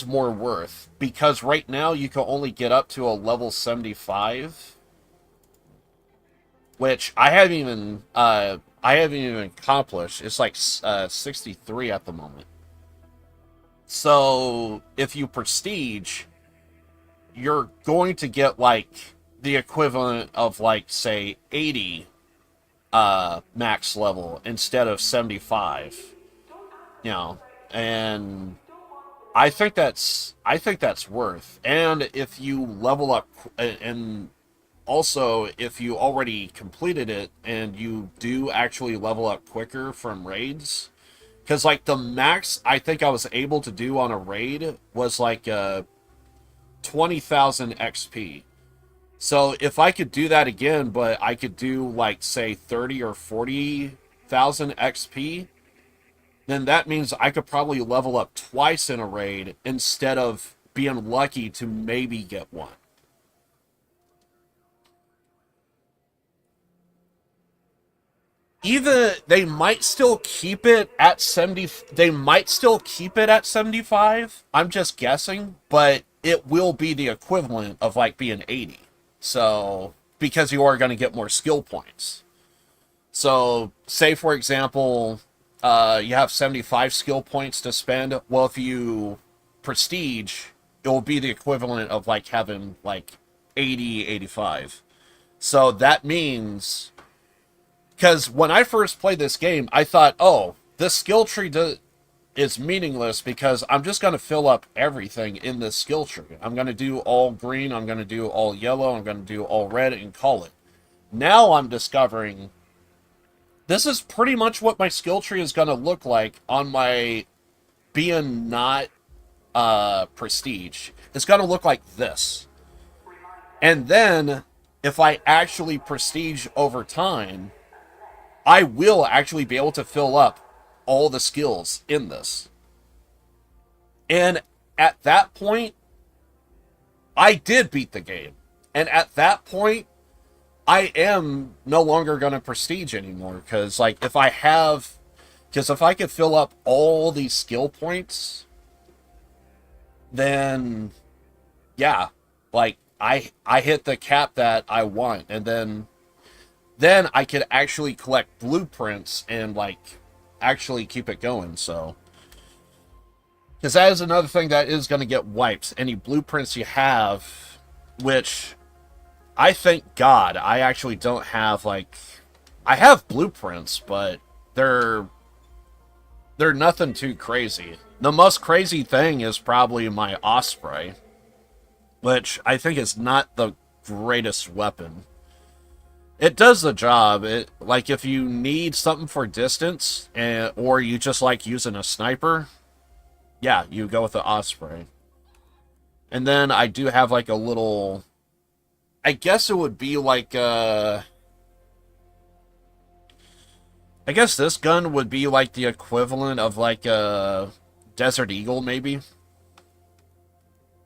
more worth, because right now you can only get up to a level 75, which I haven't even accomplished. It's like 63 at the moment. So if you prestige, you're going to get like the equivalent of like, say, 80 max level instead of 75. You know, and I think that's worth. And if you level up, and also if you already completed it and you do actually level up quicker from raids, because like the max I think I was able to do on a raid was like 20,000 XP. So if I could do that again, but I could do like, say, 30 or 40,000 XP, then that means I could probably level up twice in a raid instead of being lucky to maybe get one. Either they might still keep it at 70, they might still keep it at 75. I'm just guessing, but it will be the equivalent of like being 80. So, because you are going to get more skill points. So, say for example, you have 75 skill points to spend. Well, if you prestige, it will be the equivalent of like having like 80, 85. So that means, because when I first played this game, I thought, oh, this skill tree is meaningless because I'm just going to fill up everything in this skill tree. I'm going to do all green, I'm going to do all yellow, I'm going to do all red, and call it. Now I'm discovering this is pretty much what my skill tree is going to look like on my being not prestige. It's going to look like this. And then, if I actually prestige over time, I will actually be able to fill up all the skills in this. And at that point, I did beat the game. And at that point, I am no longer going to prestige anymore. Because, like, if I could fill up all these skill points, then, yeah, like, I hit the cap that I want. And then I could actually collect blueprints and, like, actually keep it going. So, because that is another thing that is going to get wiped. Any blueprints you have, which I thank God I actually don't have, like, I have blueprints, but they're they're nothing too crazy. The most crazy thing is probably my Osprey, which I think is not the greatest weapon. It does the job. Like, if you need something for distance, or you just like using a sniper, yeah, you go with the Osprey. And then I do have like a little, I guess it would be like I guess this gun would be like the equivalent of like a Desert Eagle, maybe.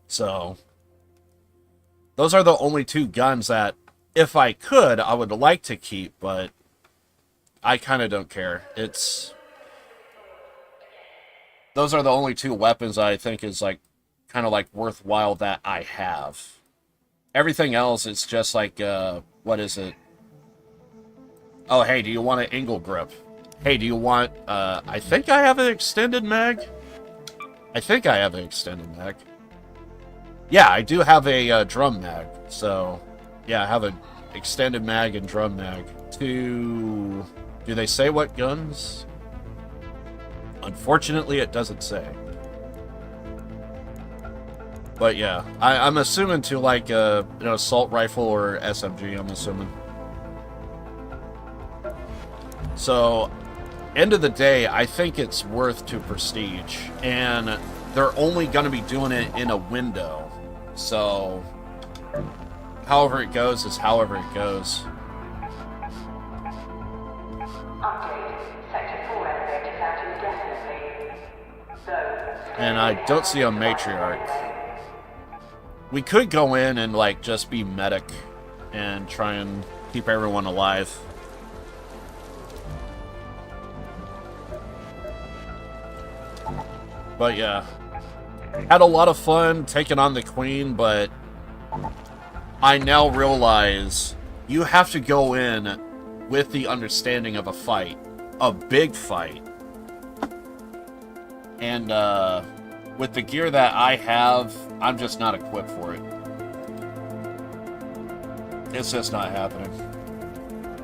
So those are the only two guns that, if I could, I would like to keep, but I kind of don't care. Those are the only two weapons I think is like kind of like worthwhile that I have. Everything else is just like, what is it? Oh, hey, do you want an angle grip? Hey, do you want, I think I have an extended mag? I think I have an extended mag. Yeah, I do have a drum mag, so yeah, I have an extended mag and drum mag. Do they say what guns? Unfortunately, it doesn't say. But yeah, I'm assuming to like an assault rifle or SMG, I'm assuming. So, end of the day, I think it's worth to Prestige. And they're only going to be doing it in a window. So, however it goes is however it goes. And I don't see a matriarch. We could go in and like just be medic and try and keep everyone alive. But yeah, had a lot of fun taking on the Queen, but I now realize you have to go in with the understanding of a fight, a big fight. And with the gear that I have, I'm just not equipped for it. It's just not happening.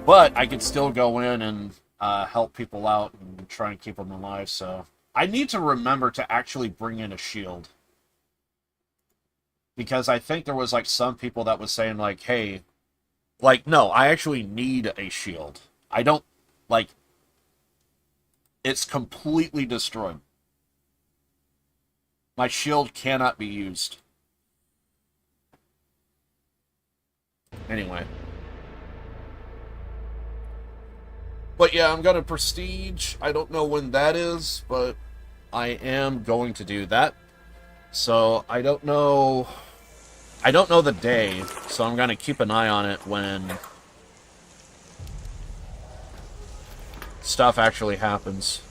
But I could still go in and help people out and try and keep them alive, so I need to remember to actually bring in a shield. Because I think there was like some people that was saying like, hey, like, no, I actually need a shield. I don't, like, it's completely destroyed. My shield cannot be used. Anyway. But yeah, I'm gonna Prestige. I don't know when that is, but I am going to do that. So I don't know the day, so I'm gonna keep an eye on it when stuff actually happens.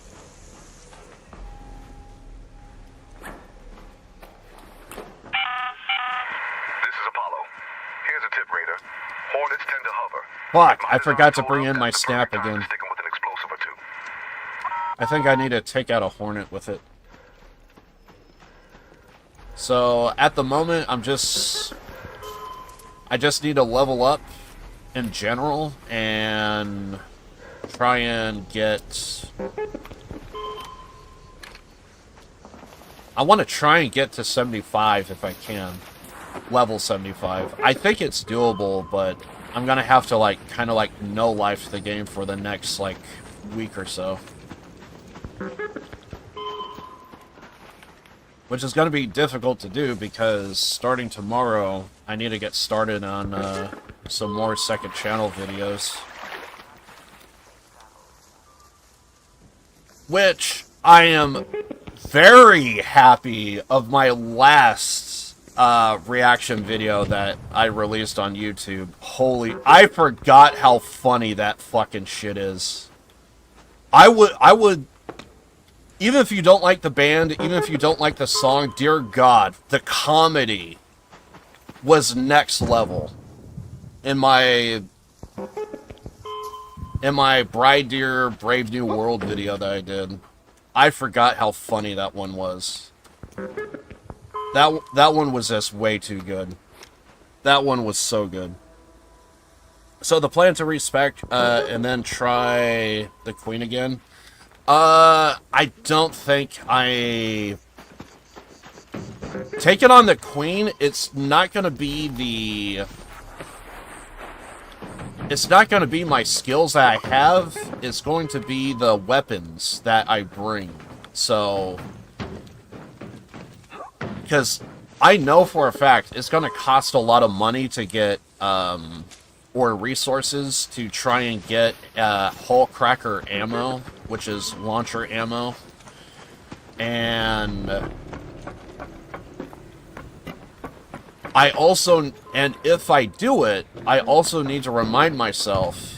Hornets tend to hover. Fuck, I forgot to bring in my snap again. I think I need to take out a Hornet with it. So, at the moment, I just need to level up in general and try and get... I want to try and get to 75 if I can. Level 75. I think it's doable, but I'm gonna have to like kind of like no life the game for the next like week or so, which is gonna be difficult to do because starting tomorrow I need to get started on some more second channel videos, which I am very happy of my last reaction video that I released on YouTube. Holy, I forgot how funny that fucking shit is. I would, even if you don't like the band, even if you don't like the song, dear God, the comedy was next level. In my Bride Deer Brave New World video that I did, I forgot how funny that one was. That one was just way too good. That one was so good. So the plan to respec and then try the Queen again. I don't think taking on the Queen, it's not going to be my skills that I have. It's going to be the weapons that I bring. So, because I know for a fact it's going to cost a lot of money to get, or resources to try and get hull cracker ammo, which is launcher ammo. And if I do it, I also need to remind myself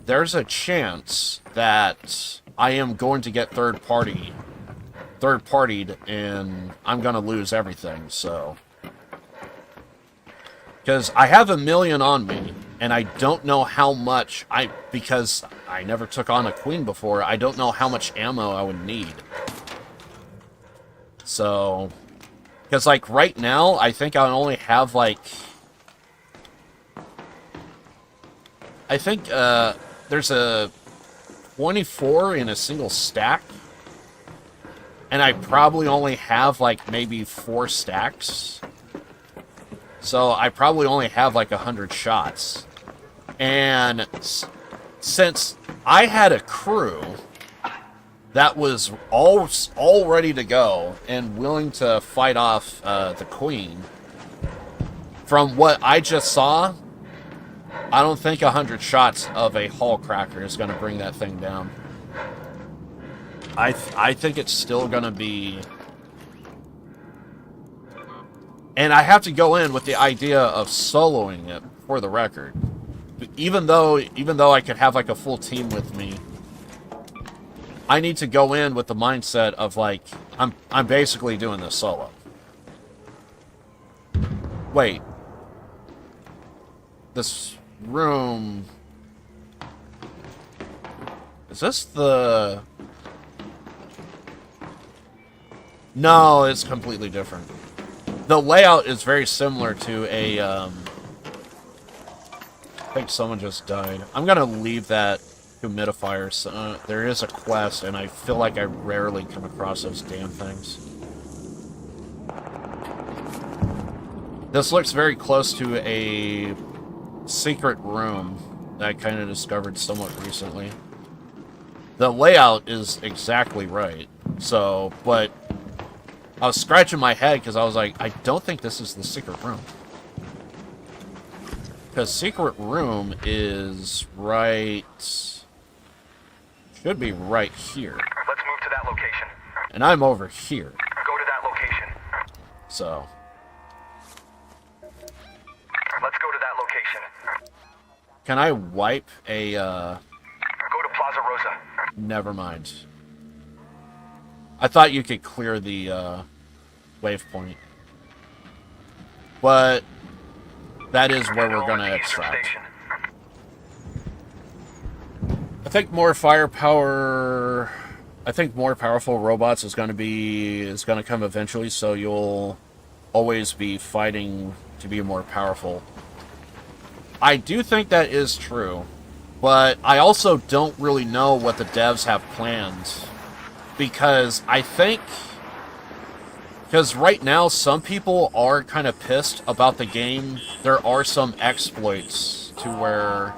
there's a chance that I am going to get third-partied, and I'm going to lose everything, so. Because I have 1 million on me, and I don't know how much, because I never took on a Queen before, I don't know how much ammo I would need. So, because, like, right now, I think I only have, like, I think, there's a 24 in a single stack, and I probably only have, like, maybe 4 stacks. So I probably only have, like, 100 shots. And since I had a crew that was all ready to go and willing to fight off the Queen, from what I just saw, I don't think 100 shots of a hull cracker is going to bring that thing down. I think it's still going to be... And I have to go in with the idea of soloing it, for the record. Even though I could have, like, a full team with me, I need to go in with the mindset of, like, I'm basically doing this solo. Wait. This room... Is this the... No, it's completely different. The layout is very similar to a, I think someone just died. I'm gonna leave that humidifier. So, there is a quest, and I feel like I rarely come across those damn things. This looks very close to a secret room that I kind of discovered somewhat recently. The layout is exactly right. So, but I was scratching my head because I was like, I don't think this is the secret room. Because secret room is right... Should be right here. Let's move to that location. And I'm over here. Go to that location. So. Let's go to that location. Can I wipe a, Go to Plaza Rosa. Never mind. I thought you could clear the, waypoint. But that is where we're going to extract. I think more firepower... I think more powerful robots is going to come eventually, so you'll always be fighting to be more powerful. I do think that is true, but I also don't really know what the devs have planned. Because I think... Because right now, some people are kind of pissed about the game. There are some exploits to where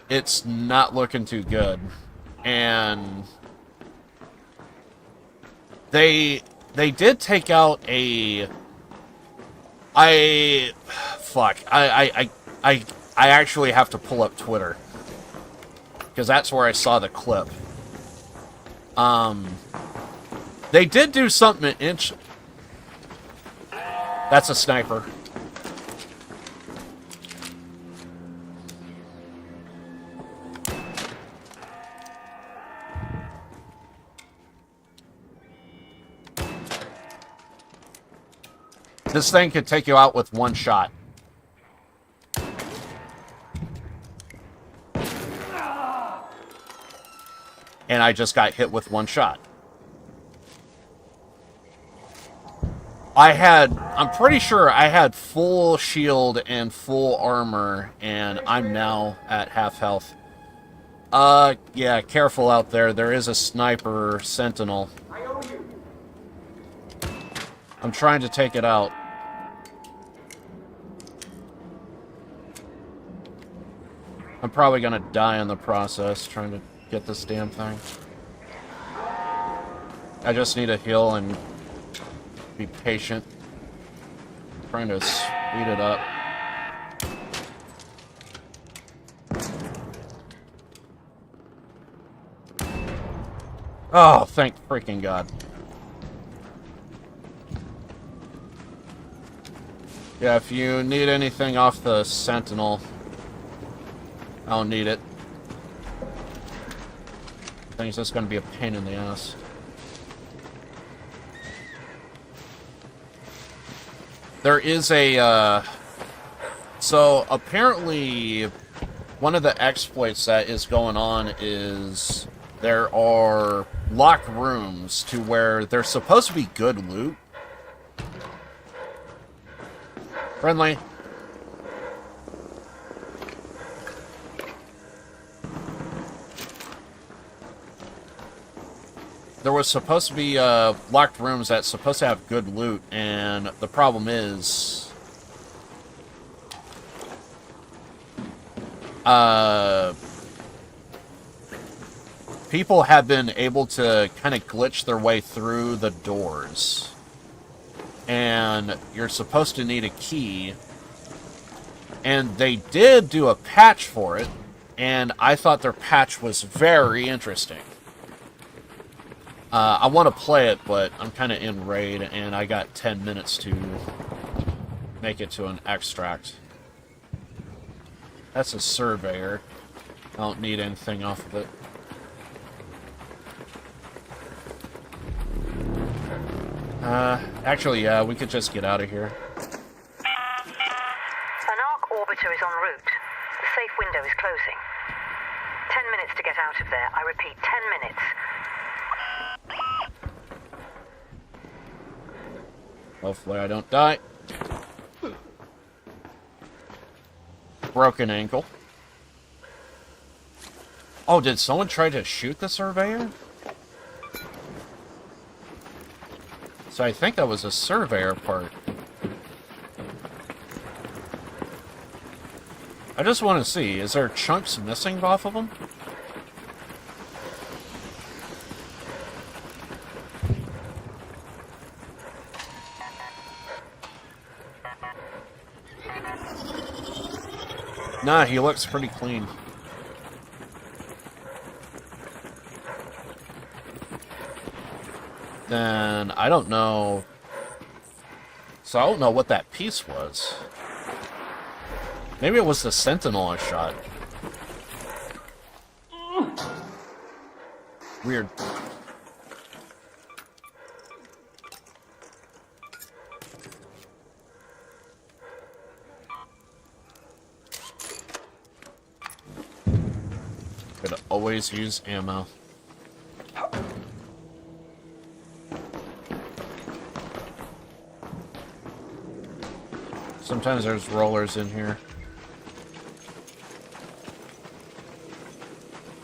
it's not looking too good. And they did take out a... I actually have to pull up Twitter, because that's where I saw the clip. They did do something That's a sniper. This thing could take you out with one shot. And I just got hit with one shot. I'm pretty sure I had full shield and full armor, and I'm now at half health. Yeah, careful out there. There is a sniper sentinel. I'm trying to take it out. I'm probably gonna die in the process trying to get this damn thing. I just need to heal and be patient. Trying to speed it up. Oh, thank freaking God. Yeah, if you need anything off the Sentinel, I don't need it. I think it's just going to be a pain in the ass. There is a, so apparently one of the exploits that is going on is there are locked rooms to where there's supposed to be good loot. Friendly. There was supposed to be locked rooms that's supposed to have good loot, and the problem is people have been able to kind of glitch their way through the doors, and you're supposed to need a key, and they did do a patch for it, and I thought their patch was very interesting. I want to play it, but I'm kind of in raid, and I got 10 minutes to make it to an extract. That's a surveyor. I don't need anything off of it. Actually, yeah, we could just get out of here. An arc orbiter is en route. The safe window is closing. 10 minutes to get out of there. I repeat, 10 minutes. Hopefully I don't die. Broken ankle. Oh, did someone try to shoot the surveyor? So I think that was a surveyor part. I just want to see, is there chunks missing off of them? Nah, he looks pretty clean. Then, I don't know. So I don't know what that piece was. Maybe it was the Sentinel I shot. Weird. Gotta always use ammo. Sometimes there's rollers in here.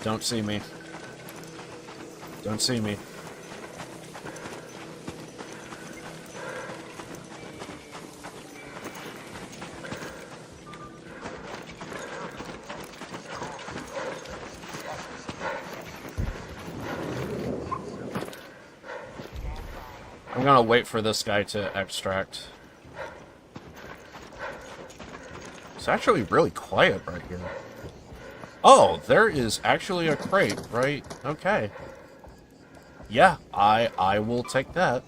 Don't see me. Don't see me. I'm gonna wait for this guy to extract. It's actually really quiet right here. Oh, there is actually a crate, right? Okay. Yeah, I will take that.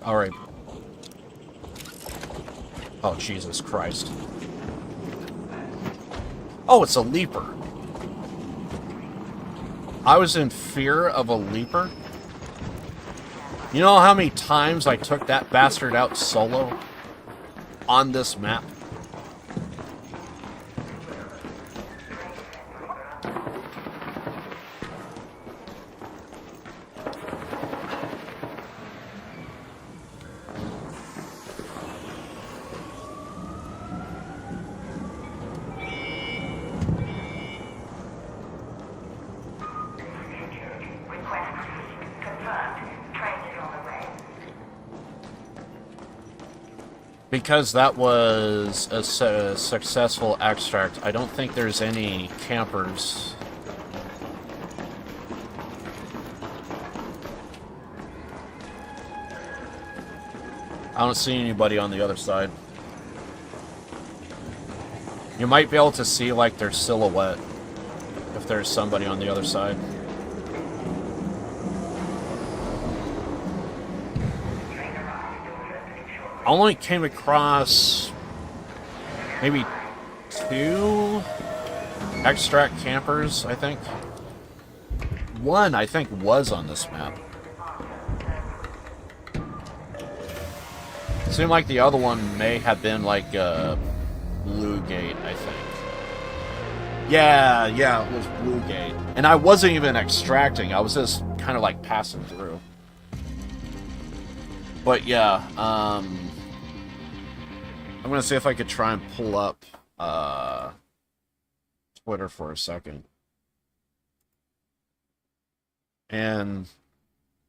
Alright. Oh, Jesus Christ. Oh, it's a leaper. I was in fear of a leaper. You know how many times I took that bastard out solo on this map? Because that was a successful extract, I don't think there's any campers. I don't see anybody on the other side. You might be able to see, like, their silhouette if there's somebody on the other side. I only came across maybe 2 extract campers, I think. One, I think, was on this map. Seemed like the other one may have been like Blue Gate, I think. Yeah, it was Blue Gate. And I wasn't even extracting, I was just kind of like passing through. But yeah, I'm gonna see if I could try and pull up Twitter for a second. And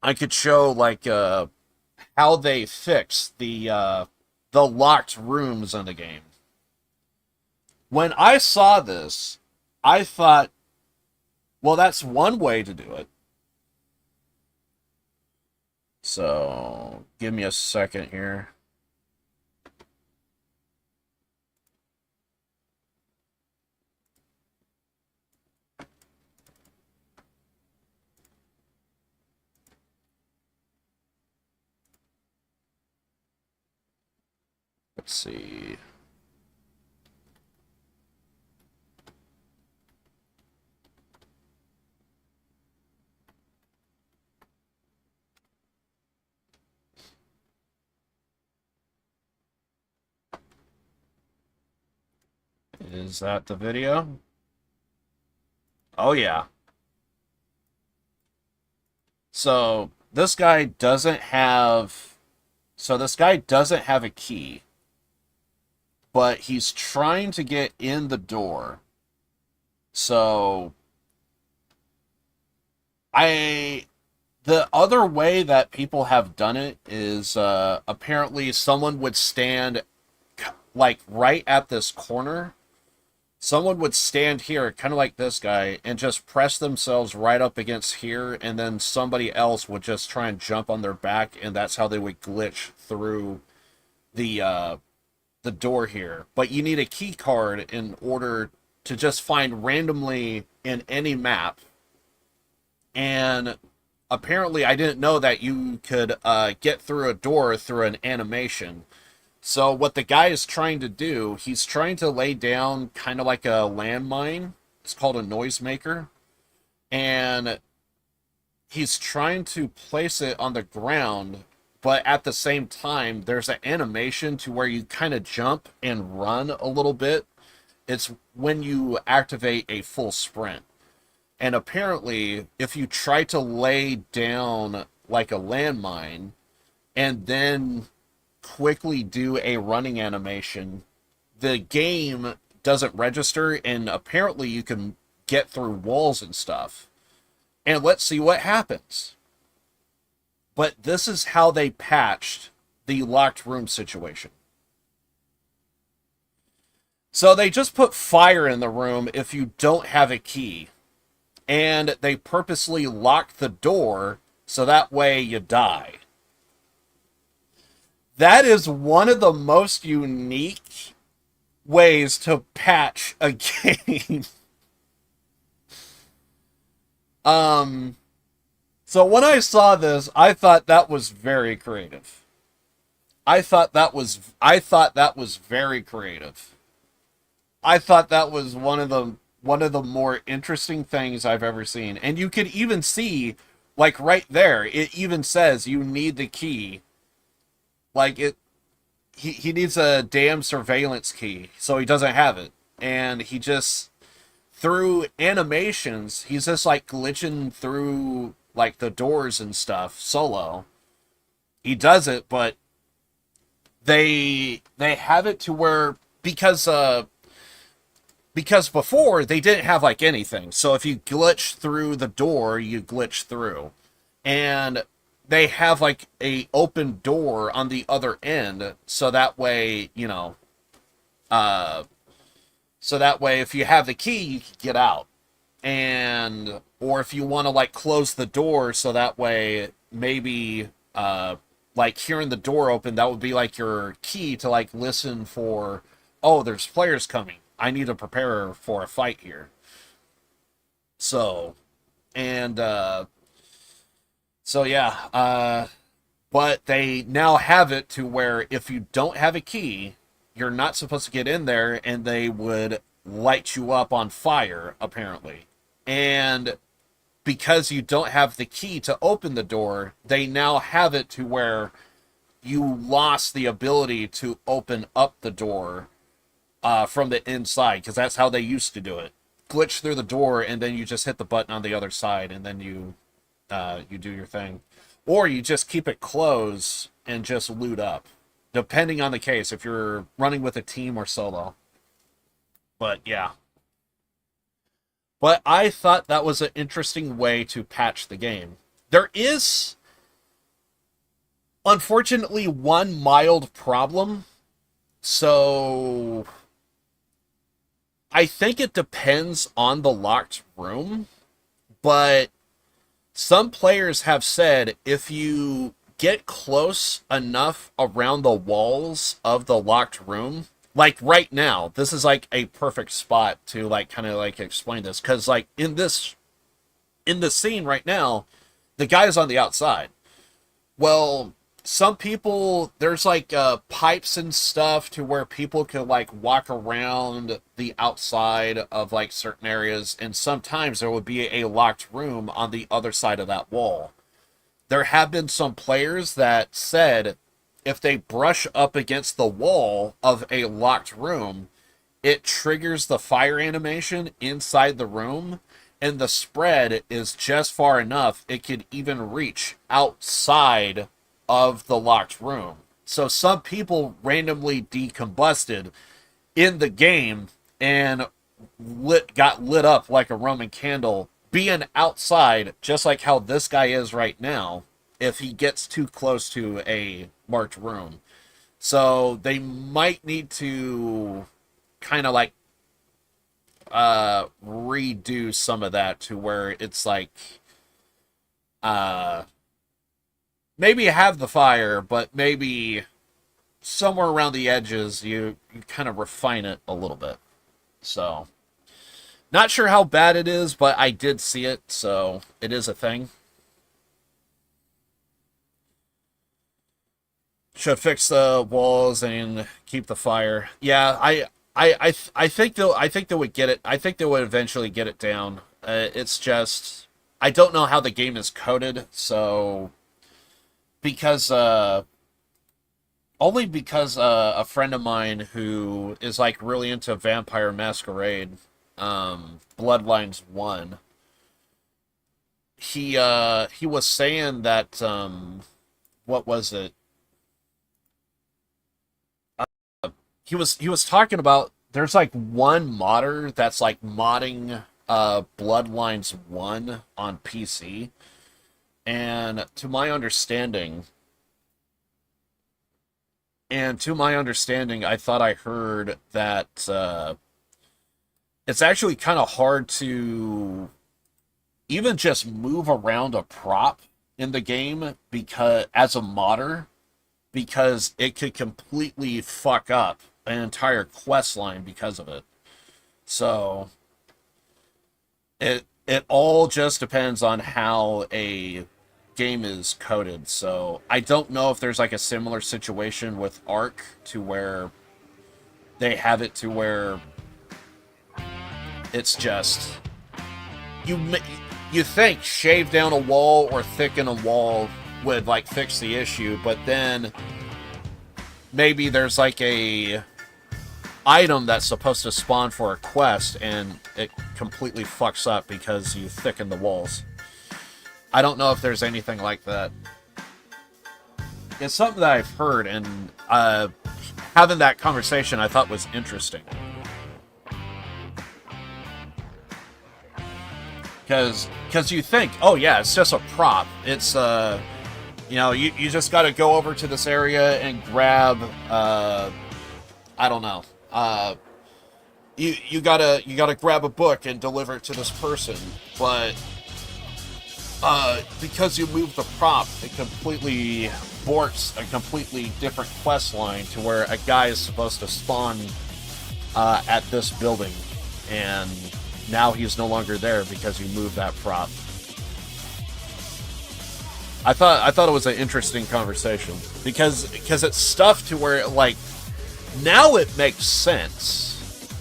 I could show like how they fix the locked rooms in the game. When I saw this, I thought, well, that's one way to do it. So, give me a second here. Let's see. Is that the video? Oh, yeah. So, this guy doesn't have... So, this guy doesn't have a key. But he's trying to get in the door. So... The other way that people have done it is, apparently someone would stand, like, right at this corner. Someone would stand here, kind of like this guy, and just press themselves right up against here, and then somebody else would just try and jump on their back, and that's how they would glitch through the door here. But you need a key card in order to just find randomly in any map. And apparently I didn't know that you could get through a door through an animation. So what the guy is trying to do, he's trying to lay down kind of like a landmine. It's called a noisemaker. And he's trying to place it on the ground, but at the same time, there's an animation to where you kind of jump and run a little bit. It's when you activate a full sprint. And apparently, if you try to lay down like a landmine and then quickly do a running animation, the game doesn't register, and apparently you can get through walls and stuff. And let's see what happens. But this is how they patched the locked room situation. So they just put fire in the room if you don't have a key. And they purposely lock the door so that way you die. That is one of the most unique ways to patch a game. So when I saw this, I thought that was very creative. I thought that was very creative. I thought that was one of the more interesting things I've ever seen. And you could even see, like right there, it even says you need the key. Like he needs a damn surveillance key, so he doesn't have it. And he just, through animations, he's just like glitching through like the doors and stuff solo. He does it, but they have it to where, because before they didn't have like anything. So if you glitch through the door, you glitch through. And they have like a open door on the other end, so that way, so that way if you have the key, you can get out. And or if you want to like close the door, so that way maybe like hearing the door open, that would be like your key to like listen for, oh, there's players coming, I need to prepare for a fight here. So, and so yeah, but they now have it to where if you don't have a key, you're not supposed to get in there, and they would light you up on fire, apparently. And because you don't have the key to open the door, they now have it to where you lost the ability to open up the door from the inside, because that's how they used to do it. Glitch through the door, and then you just hit the button on the other side, and then you do your thing. Or you just keep it closed and just loot up, depending on the case, if you're running with a team or solo. But yeah. But I thought that was an interesting way to patch the game. There is, unfortunately, one mild problem. So I think it depends on the locked room, but some players have said if you get close enough around the walls of the locked room, like right now, this is like a perfect spot to like kind of like explain this, because like in the scene right now, the guy is on the outside. Well, some people, there's like pipes and stuff to where people can like walk around the outside of like certain areas, and sometimes there would be a locked room on the other side of that wall. There have been some players that said if they brush up against the wall of a locked room, it triggers the fire animation inside the room, and the spread is just far enough it could even reach outside of the locked room. So some people randomly decombusted in the game and got lit up like a Roman candle, being outside, just like how this guy is right now, if he gets too close to a marked room. So they might need to kind of like redo some of that to where it's like maybe have the fire, but maybe somewhere around the edges you kind of refine it a little bit. So not sure how bad it is, but I did see it, so it is a thing. Should fix the walls and keep the fire. Yeah, I think they would get it. I think they would eventually get it down. It's just I don't know how the game is coded, so because only because a friend of mine who is like really into Vampire Masquerade, Bloodlines 1, he was saying that what was it? He was talking about there's like one modder that's like modding Bloodlines 1 on PC. And to my understanding, I thought I heard that it's actually kind of hard to even just move around a prop in the game because as a modder, because it could completely fuck up an entire quest line because of it. So it all just depends on how a game is coded. So I don't know if there's like a similar situation with Ark to where they have it to where it's just you think shave down a wall or thicken a wall would like fix the issue, but then maybe there's like a item that's supposed to spawn for a quest and it completely fucks up because you thicken the walls. I don't know if there's anything like that. It's something that I've heard, and having that conversation I thought was interesting. Because you think, oh yeah, it's just a prop. It's You know, you just got to go over to this area and grab, I don't know, you gotta grab a book and deliver it to this person, but because you move the prop, it completely borks a completely different quest line to where a guy is supposed to spawn at this building, and now he's no longer there because you moved that prop. I thought it was an interesting conversation because it's stuff to where like now it makes sense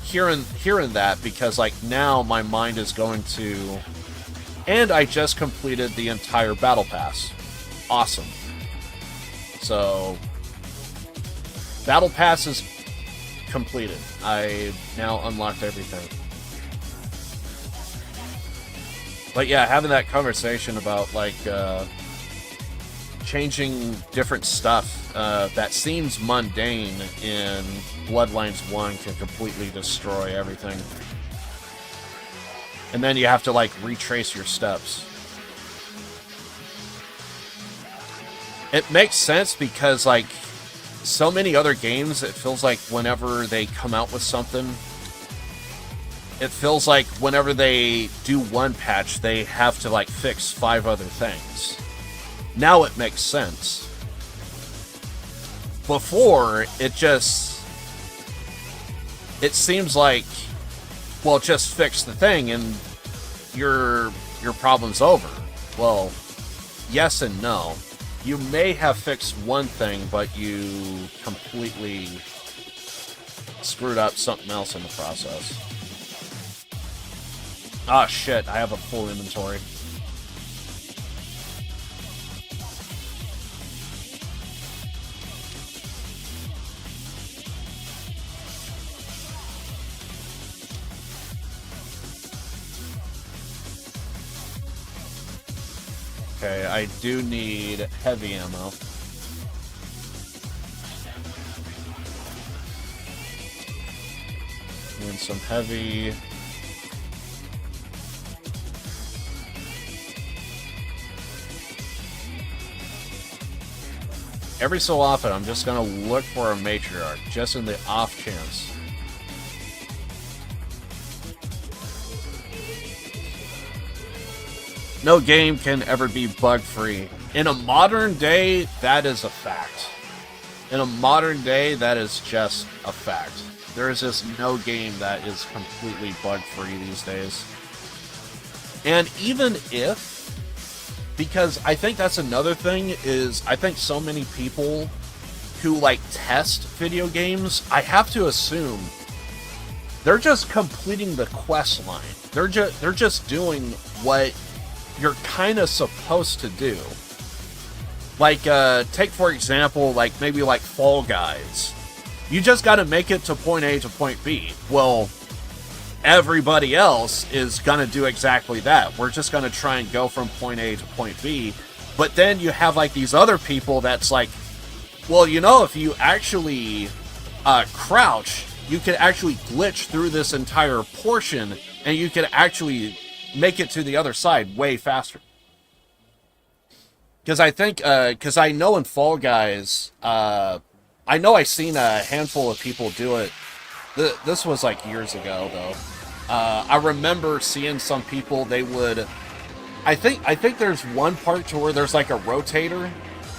hearing that, because like now my mind is going to, and I just completed the entire battle pass. Awesome. So battle pass is completed. I now unlocked everything. But yeah, having that conversation about like changing different stuff that seems mundane in Bloodlines 1 can completely destroy everything. And then you have to like retrace your steps. It makes sense because like so many other games, it feels like whenever they come out with something, it feels like whenever they do one patch, they have to like fix 5 other things. Now it makes sense. Before, it seems like, well, just fix the thing and your problem's over. Well, yes and no. You may have fixed one thing, but you completely screwed up something else in the process. Ah, shit, I have a full inventory. Okay, I do need heavy ammo. And some heavy. Every so often, I'm just gonna look for a matriarch, just in the off chance. No game can ever be bug-free. In a modern day, that is a fact. In a modern day, that is just a fact. There is just no game that is completely bug-free these days. And even if, because I think that's another thing, is I think so many people who like test video games, I have to assume they're just completing the quest line. They're just doing what you're kind of supposed to do. Like, take for example, like maybe like Fall Guys. You just got to make it to point A to point B. Well, everybody else is going to do exactly that. We're just going to try and go from point A to point B. But then you have like these other people that's like, well, you know, if you actually crouch, you could actually glitch through this entire portion and you could actually make it to the other side way faster. Because I think, because I know in Fall Guys, I know I've seen a handful of people do it. This was like years ago, though. I remember seeing some people, they would, I think there's one part to where there's like a rotator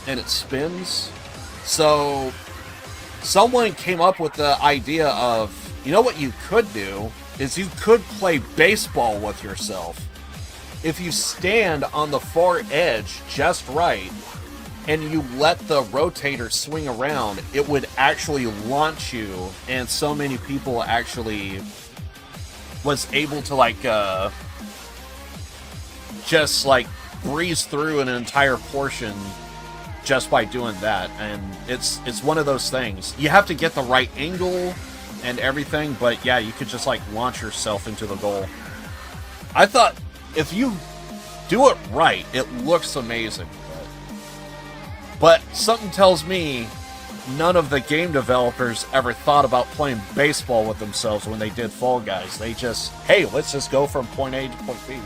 and it spins. So someone came up with the idea of, you know what you could do is you could play baseball with yourself. If you stand on the far edge just right and you let the rotator swing around, it would actually launch you, and so many people actually was able to like just like breeze through an entire portion just by doing that. And it's one of those things. You have to get the right angle and everything, but yeah, you could just like launch yourself into the goal. I thought if you do it right, it looks amazing. But something tells me none of the game developers ever thought about playing baseball with themselves when they did Fall Guys. They just, hey, let's just go from point A to point B.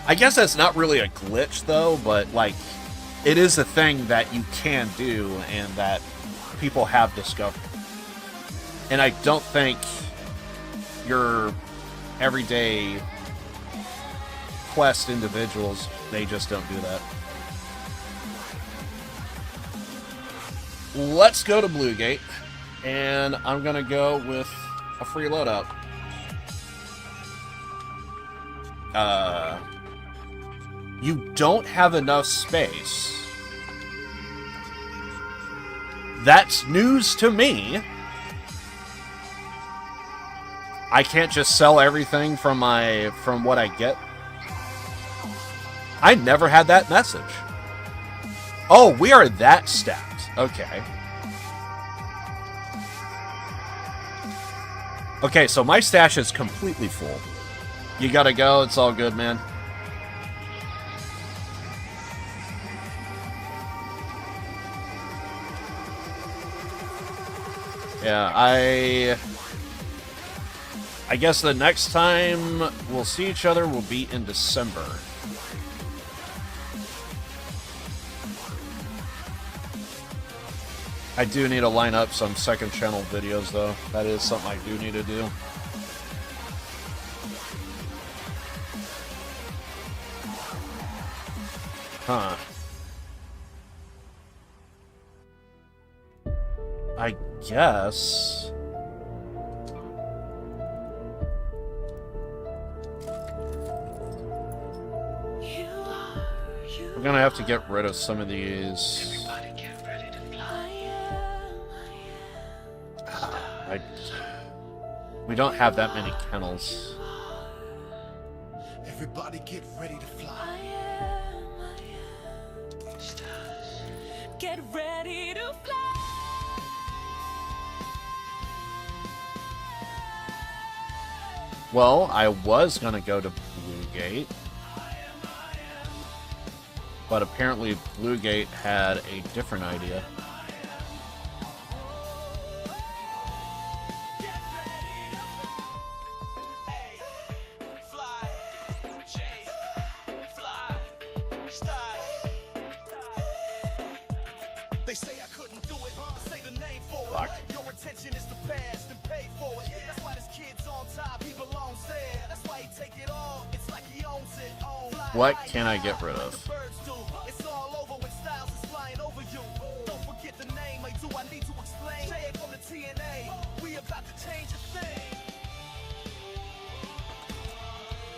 I guess that's not really a glitch though, but like, it is a thing that you can do and that people have discovered. And I don't think your everyday quest individuals, they just don't do that. Let's go to Blue Gate, and I'm going to go with a free loadout. You don't have enough space. That's news to me. I can't just sell everything from what I get. I never had that message. Oh, we are that stacked. Okay. Okay, so my stash is completely full. You gotta go. It's all good, man. Yeah, I guess the next time we'll see each other will be in December. I do need to line up some second channel videos, though. That is something I do need to do. Huh. I guess... I'm gonna have to get rid of some of these. We don't have that many kennels. Everybody get ready to fly. Get ready to fly. Well, I was gonna go to Blue Gate, but apparently Blue Gate had a different idea. They say I couldn't do it, say the name for it. Your attention is the past and pay for it. That's why this kid's on top, he belongs there. That's why he take it all, it's like he owns it. What can I get rid of? It's all over when Styles is flying over you. Don't forget the name, like do I need to explain? Jay from the TNA, we about to change a thing.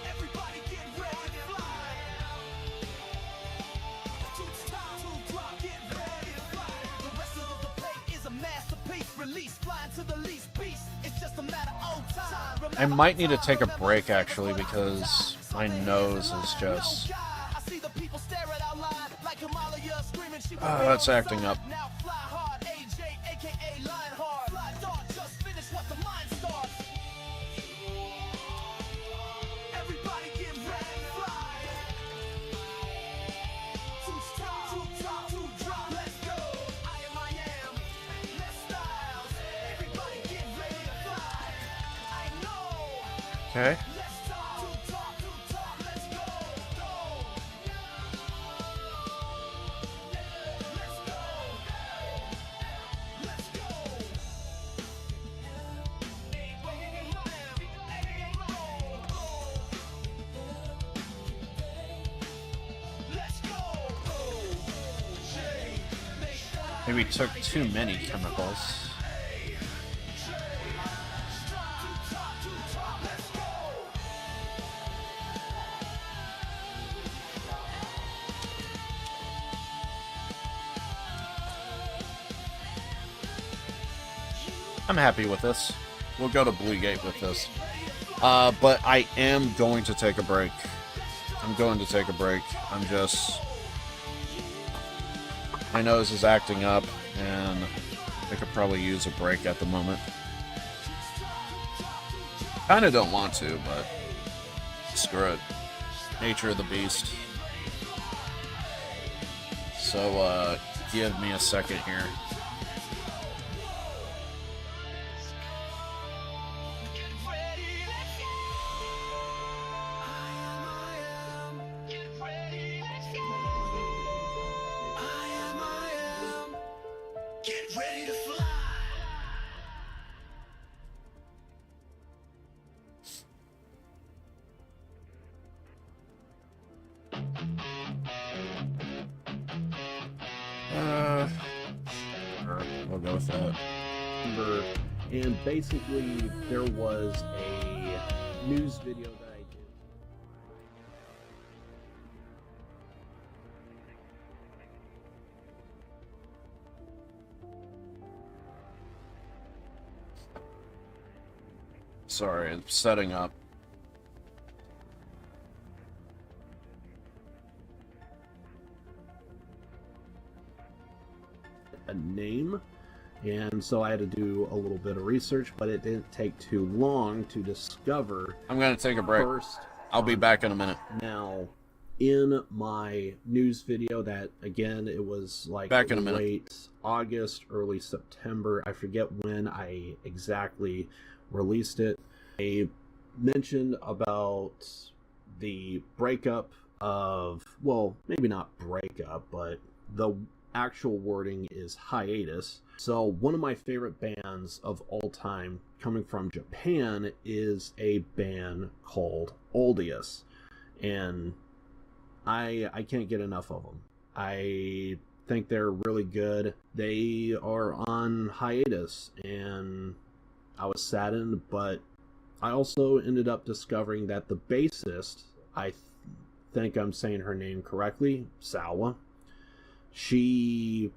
Everybody get ready to fly. Get ready to fly. The rest of the plate is a masterpiece. Release, flying to the least beast. It's just a matter of time. I might need to take a break, actually, because my nose is just... it's acting up. Now fly hard, AJ, aka Lionheart. Fly dart, just finish what the mind starts. Everybody get ready to fly. Too drop, let's go. I am, let's Styles. Everybody get ready to fly. I know. Okay. Let's talk, let's go. Let's go. Maybe took too many chemicals. I'm happy with this. We'll go to Blue Gate with this. But I am going to take a break. I'm going to take a break. I'm just... My nose is acting up, and I could probably use a break at the moment. Kinda don't want to, but... Screw it. Nature of the beast. So, give me a second here. with that. And basically, there was a news video that I did. Sorry, I'm setting up. A name, and so I had to do a little bit of research, but it didn't take too long to discover. I'm gonna take a break. First, I'll be back in a minute. Now, in my news video, that again, it was like back in a minute. Late August, early September. I forget when I exactly released it. I mentioned about the breakup of, well, maybe not breakup, but the actual wording is hiatus. So one of my favorite bands of all time coming from Japan is a band called Oldius, and I can't get enough of them. I think they're really good. They are on hiatus, and I was saddened, but I also ended up discovering that the bassist, I think I'm saying her name correctly, Sawa, she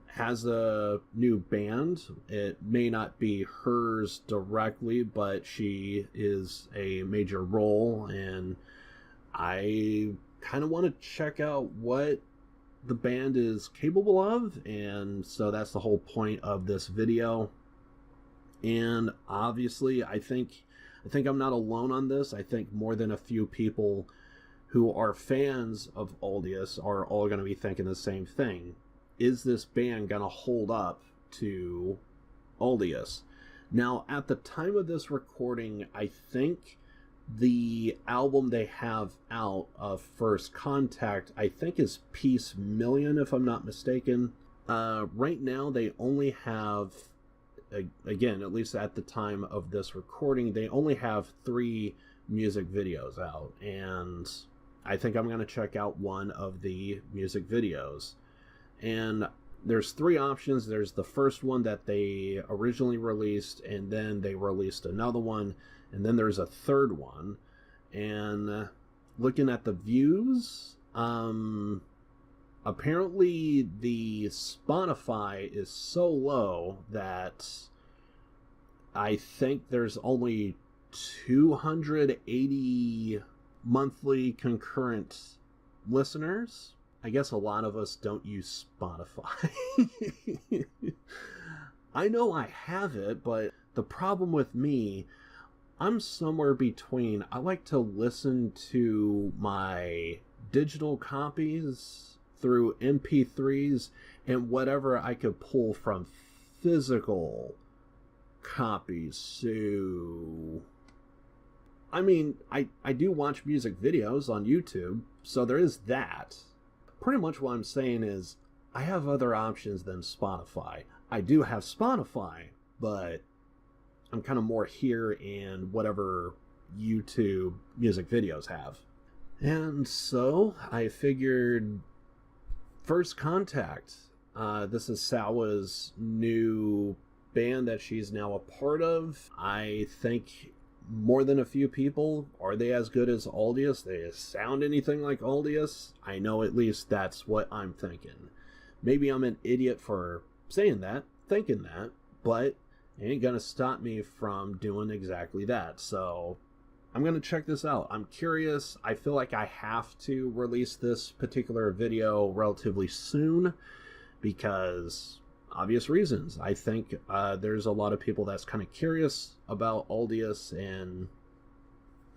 has a new band. It may not be hers directly, but she is a major role, and I kind of want to check out what the band is capable of, and so that's the whole point of this video. And obviously, I think I'm not alone on this. I think more than a few people who are fans of Oldius are all going to be thinking the same thing. Is this band going to hold up to Oldius? Now, at the time of this recording, I think the album they have out of First Contact, I think is Peace Million, if I'm not mistaken. Right now, they only have, again, at least at the time of this recording, they only have 3 music videos out, and I think I'm going to check out one of the music videos. And there's 3 options. There's the first one that they originally released, and then they released another one, and then there's a third one. And looking at the views, apparently the Spotify is so low that I think there's only 280 monthly concurrent listeners. I guess a lot of us don't use Spotify. I know I have it, but the problem with me, I'm somewhere between. I like to listen to my digital copies through MP3s and whatever I could pull from physical copies. So, I mean, I do watch music videos on YouTube, so there is that. Pretty much what I'm saying is I have other options than Spotify. I do have Spotify, but I'm kind of more here in whatever YouTube music videos have. And so I figured First Contact. This is Sawa's new band that she's now a part of. I think more than a few people. Are they as good as Oldius? They sound anything like Oldius? I know at least that's what I'm thinking. Maybe I'm an idiot for saying that, thinking that, but it ain't gonna stop me from doing exactly that. So I'm gonna check this out. I'm curious. I feel like I have to release this particular video relatively soon because obvious reasons. I think there's a lot of people that's kind of curious about Oldius and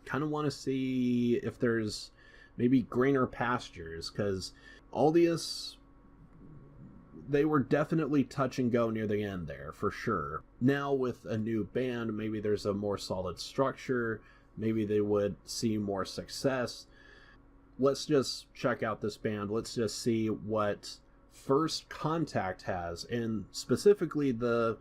kind of want to see if there's maybe greener pastures, because Oldius, they were definitely touch and go near the end there, for sure. Now with a new band, maybe there's a more solid structure, maybe they would see more success. Let's just check out this band. Let's just see what First Contact has, and specifically the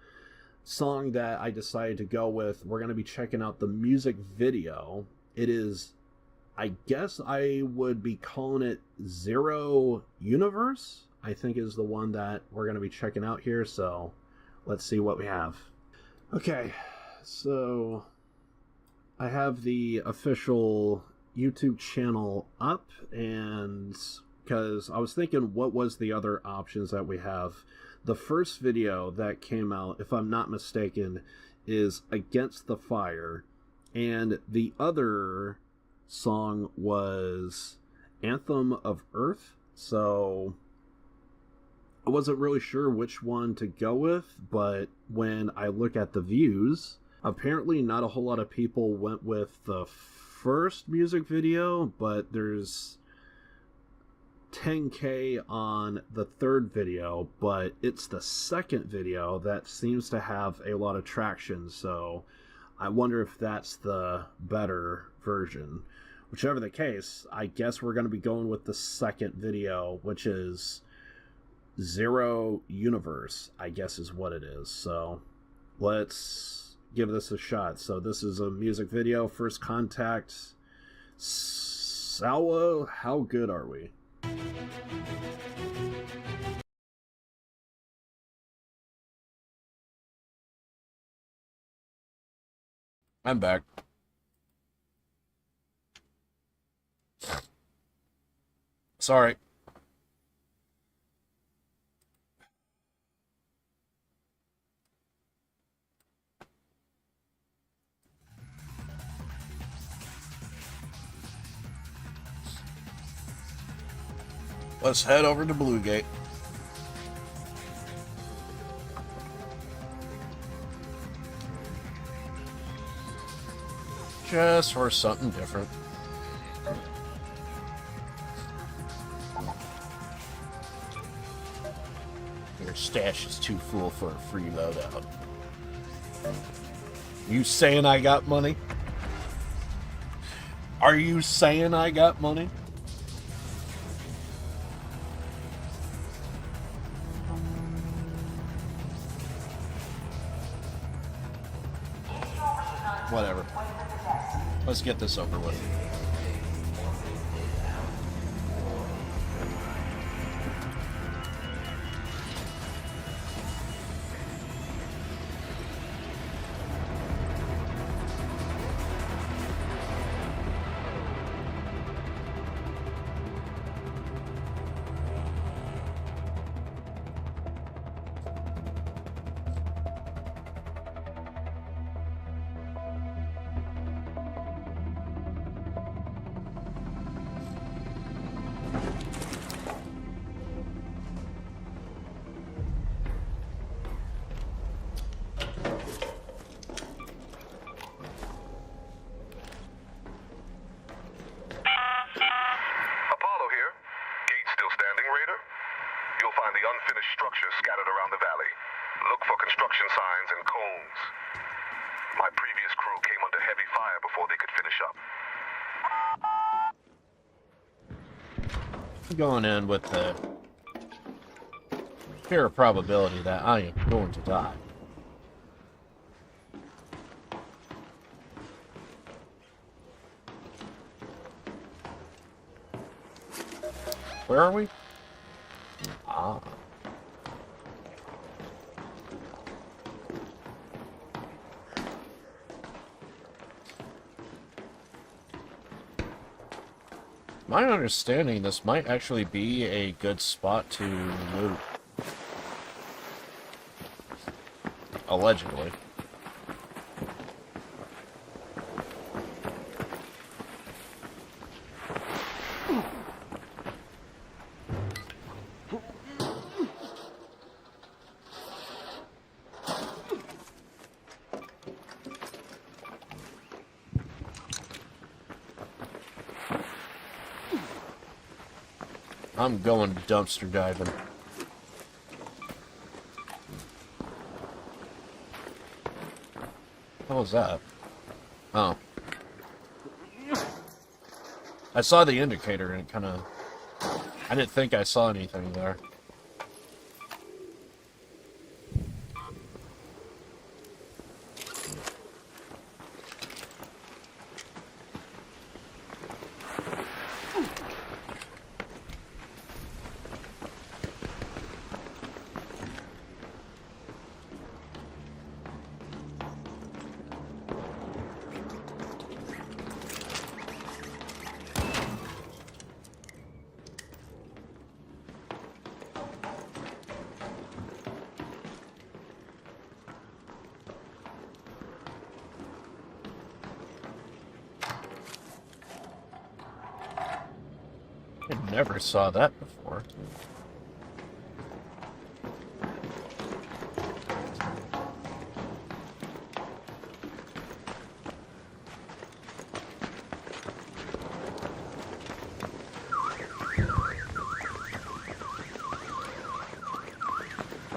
song that I decided to go with. We're going to be checking out the music video. It is, I guess I would be calling it Zero Universe, I think is the one that we're going to be checking out here. So let's see what we have. Okay, so I have the official YouTube channel up, and because I was thinking what was the other options that we have. The first video that came out, if I'm not mistaken, is Against the Fire, and the other song was Anthem of Earth, so I wasn't really sure which one to go with, but when I look at the views, apparently not a whole lot of people went with the first music video, but there's 10K on the third video, but it's the second video that seems to have a lot of traction, so I wonder if that's the better version. Whichever the case, I guess we're going to be going with the second video, which is Zero Universe, I guess is what it is. So let's give this a shot. So this is a music video, First Contact. Salwa, how good are we? I'm back. Sorry. Let's head over to Blue Gate. Just for something different. Your stash is too full for a free loadout. You saying I got money? Are you saying I got money? Whatever. Let's get this over with. unfinished structures scattered around the valley. Look for construction signs and cones. My previous crew came under heavy fire before they could finish up. Going in with the fair probability that I am going to die. Where are we? Ah. My understanding, this might actually be a good spot to loot. Allegedly. I'm going dumpster diving. What was that? Oh. I saw the indicator and it kind of... I didn't think I saw anything there. Never saw that before.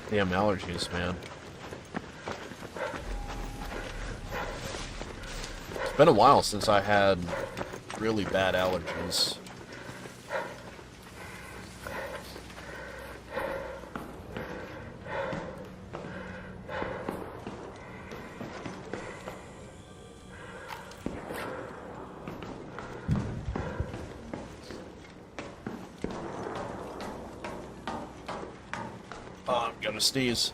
Damn allergies, man. It's been a while since I had really bad allergies. Oh, I'm gonna sneeze.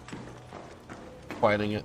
Fighting it.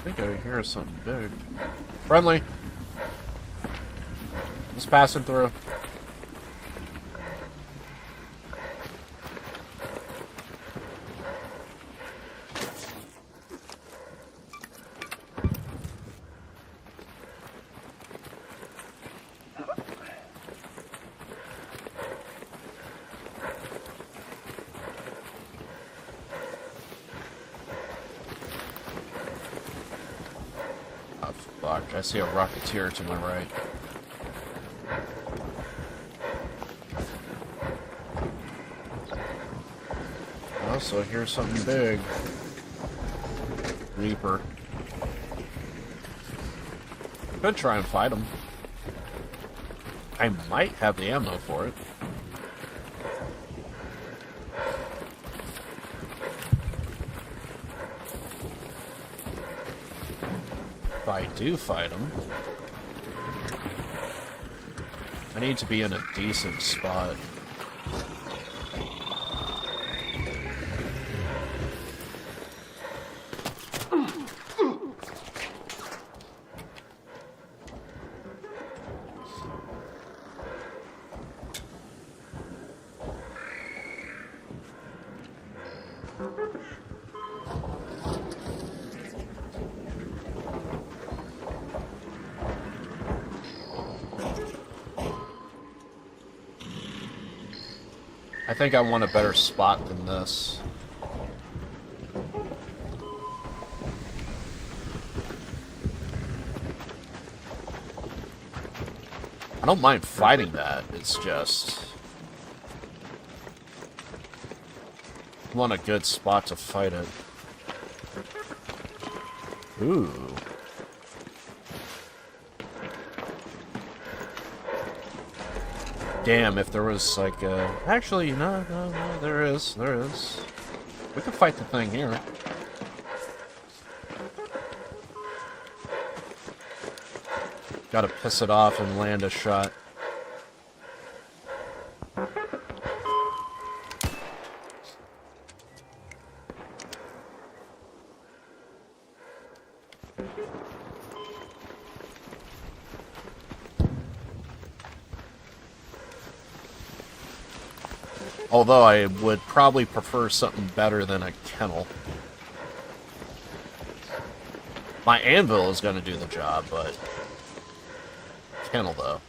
I think I hear something big. Friendly. Just passing through. I see a Rocketeer to my right. I also hear something big. Reaper. Could try and fight him. I might have the ammo for it. If I do fight him, I need to be in a decent spot. I think I want a better spot than this. I don't mind fighting that, it's just... I want a good spot to fight it. Ooh. Damn, if there was like a... Actually, no, there is. We can fight the thing here. Gotta piss it off and land a shot. Although I would probably prefer something better than a kennel. My anvil is going to do the job, but... kennel, though.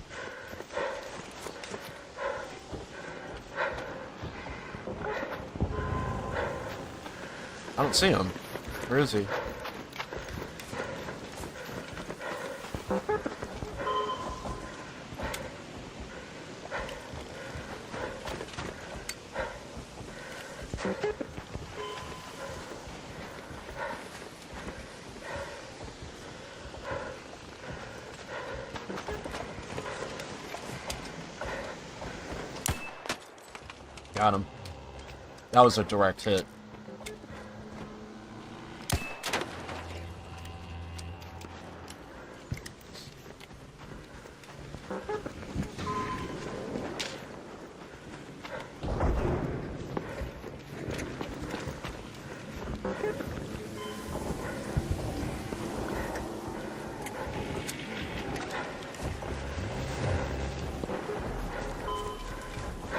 I don't see him. Where is he? Got him. That was a direct hit.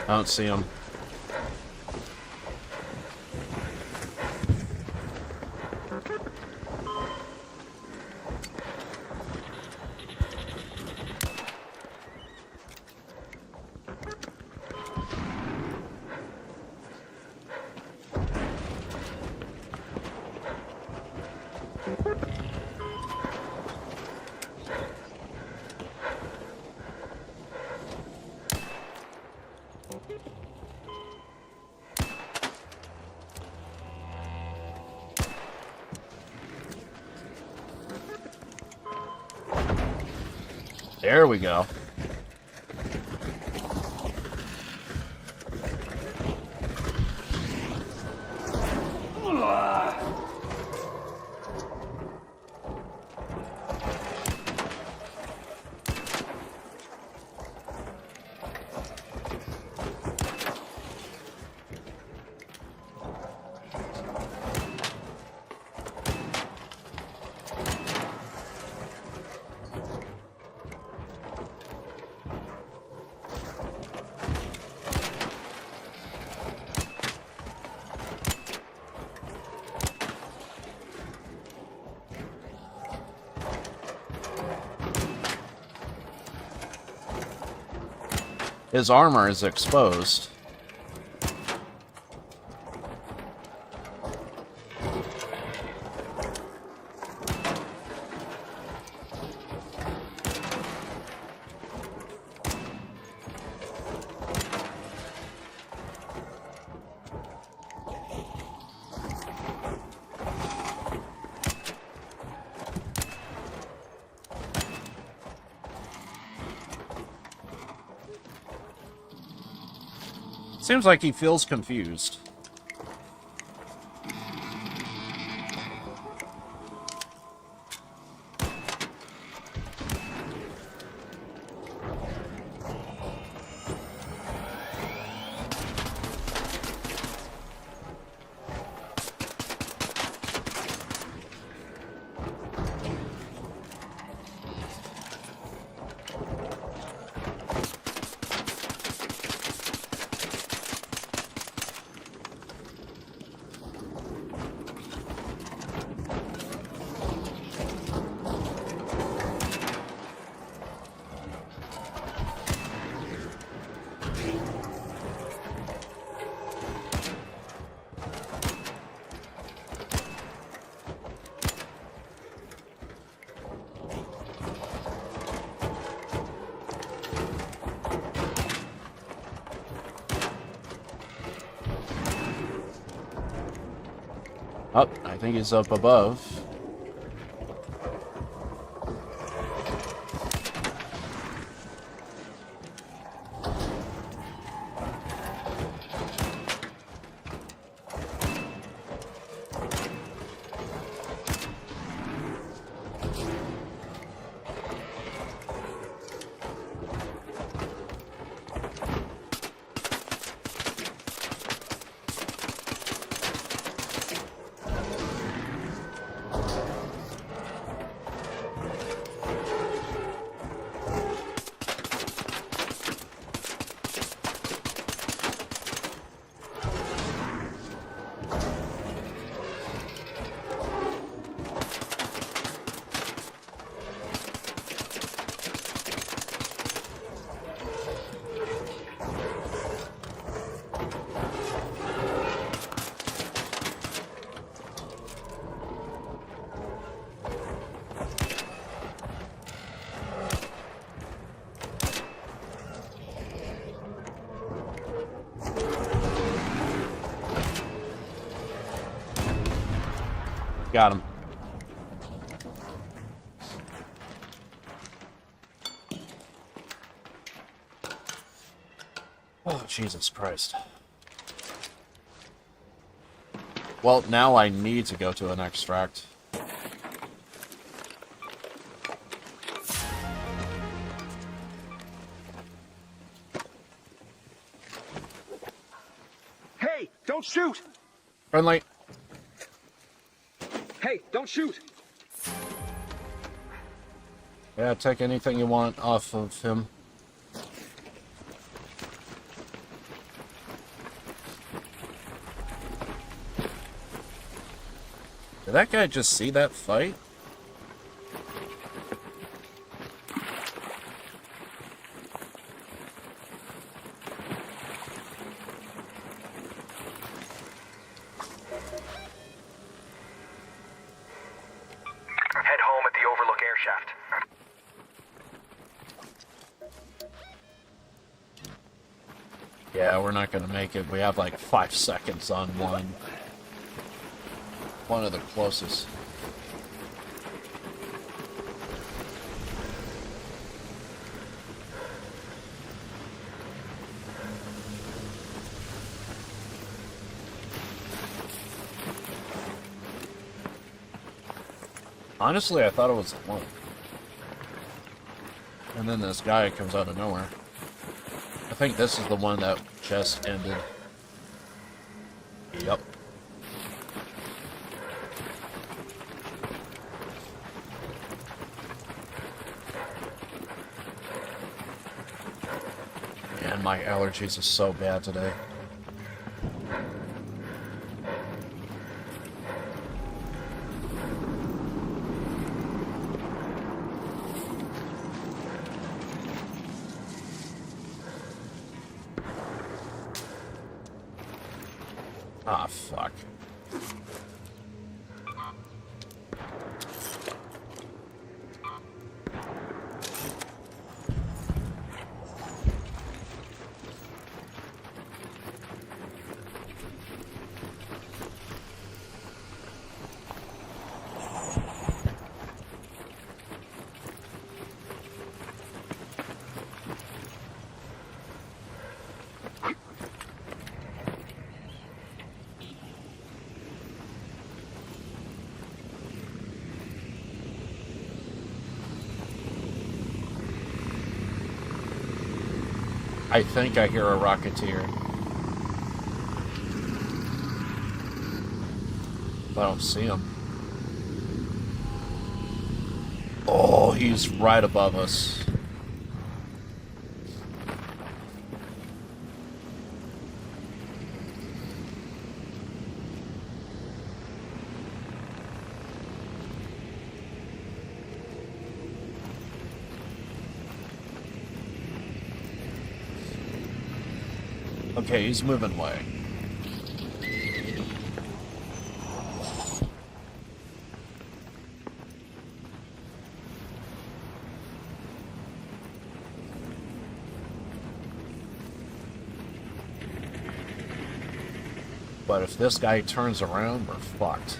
I don't see him. There we go. His armor is exposed. Seems like he feels confused. Oh, I think he's up above. Got him. Oh, Jesus Christ. Well, now I need to go to an extract. Hey, don't shoot! Friendly. Hey, don't shoot! Yeah, take anything you want off of him. Did that guy just see that fight? Head home at the Overlook air shaft. Yeah, we're not gonna make it. We have like 5 seconds on one. One of the closest. Honestly, I thought it was one. And then this guy comes out of nowhere. I think this is the one that just ended. Yep. Man, my allergies are so bad today. Ah, fuck. I think I hear a Rocketeer. I don't see him. Oh, he's right above us. Okay, he's moving away. But if this guy turns around, we're fucked.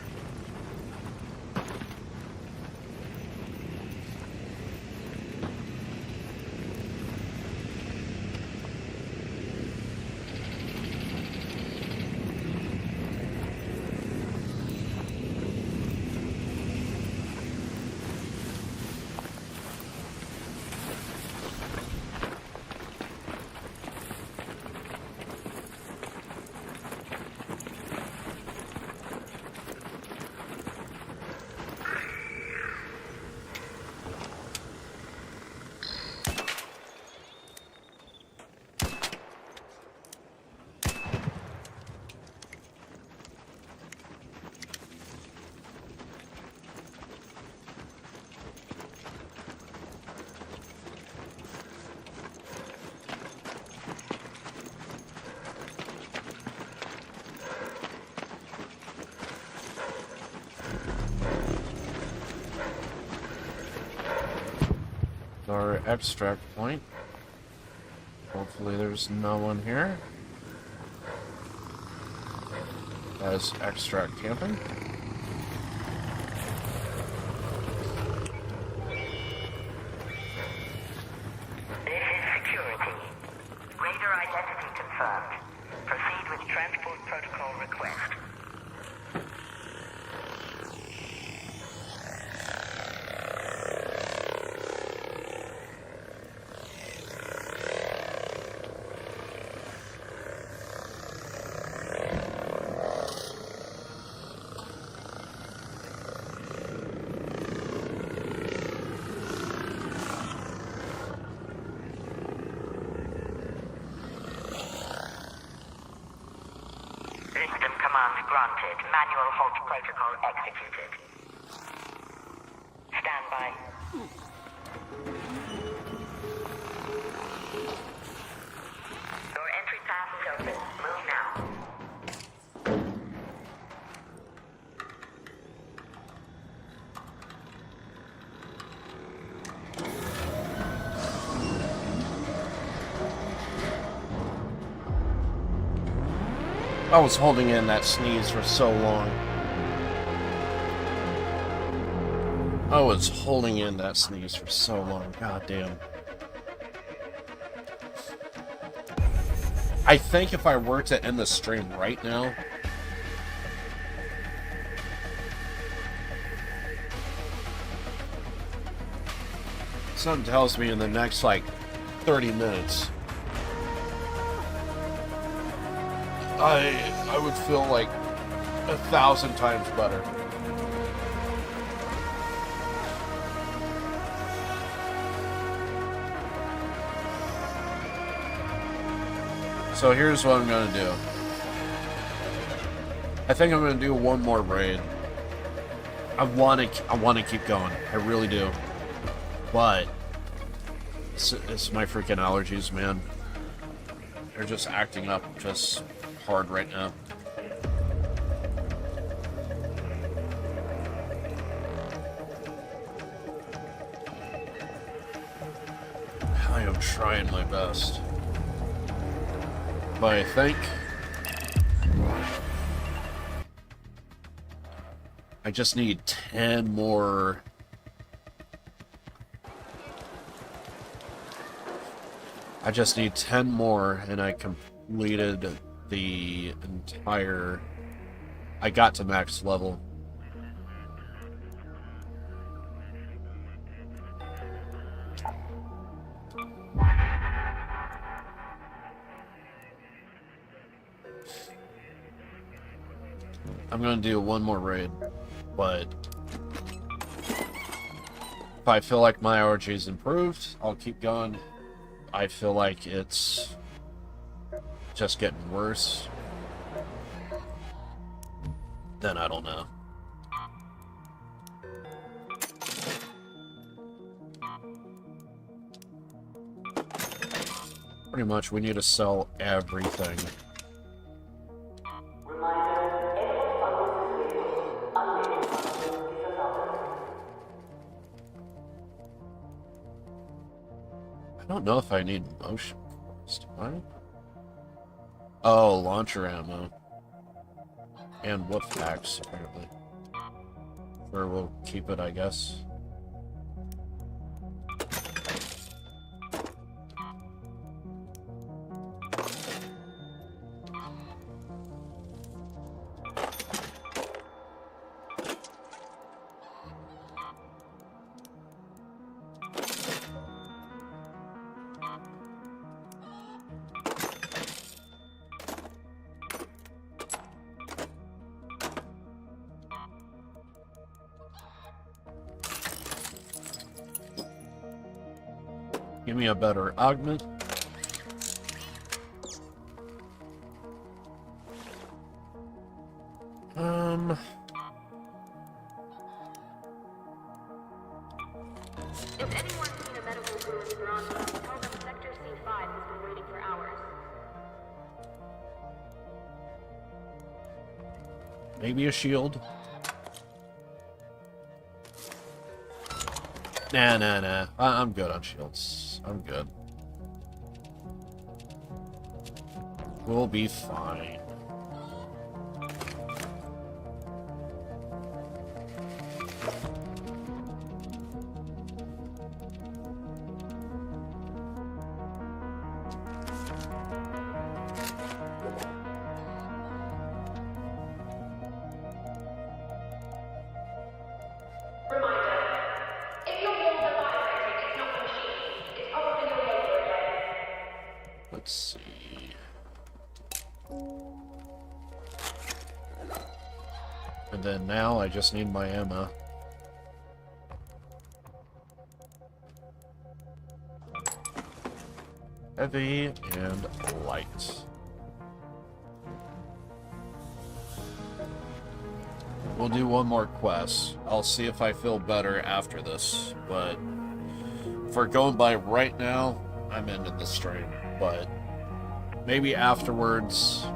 Our extract point. Hopefully there's no one here. As extract camping. Raider identity confirmed. Proceed with transport protocol request. System command granted. Manual halt protocol executed. Stand by. Your entry path is open. Move now. I was holding in that sneeze for so long. I was holding in that sneeze for so long. God damn. I think if I were to end the stream right now, something tells me in the next, like, 30 minutes, I would feel like 1,000 times better. So here's what I'm gonna do. I think I'm gonna do one more raid. I wanna keep going. I really do. But it's my freaking allergies, man. They're just acting up just hard right now. I am trying my best. But I think I just need 10 more. I just need 10 more and I completed the entire... I got to max level. I'm gonna do one more raid, but if I feel like my allergies improved, I'll keep going. I feel like it's just getting worse, then I don't know. Pretty much, we need to sell everything. I don't know if I need motion force, do I? Oh, launcher ammo. And wolf packs, apparently. Or we'll keep it, I guess. Give me a better augment. If anyone's seen a medical crew in Toronto, tell them Sector C5 has been waiting for hours. Maybe a shield. Nah. I'm good on shields. I'm good. We'll be fine. And then now I just need my ammo. Heavy and light. We'll do one more quest. I'll see if I feel better after this, but if we're going by right now, I'm ending the stream, but maybe afterwards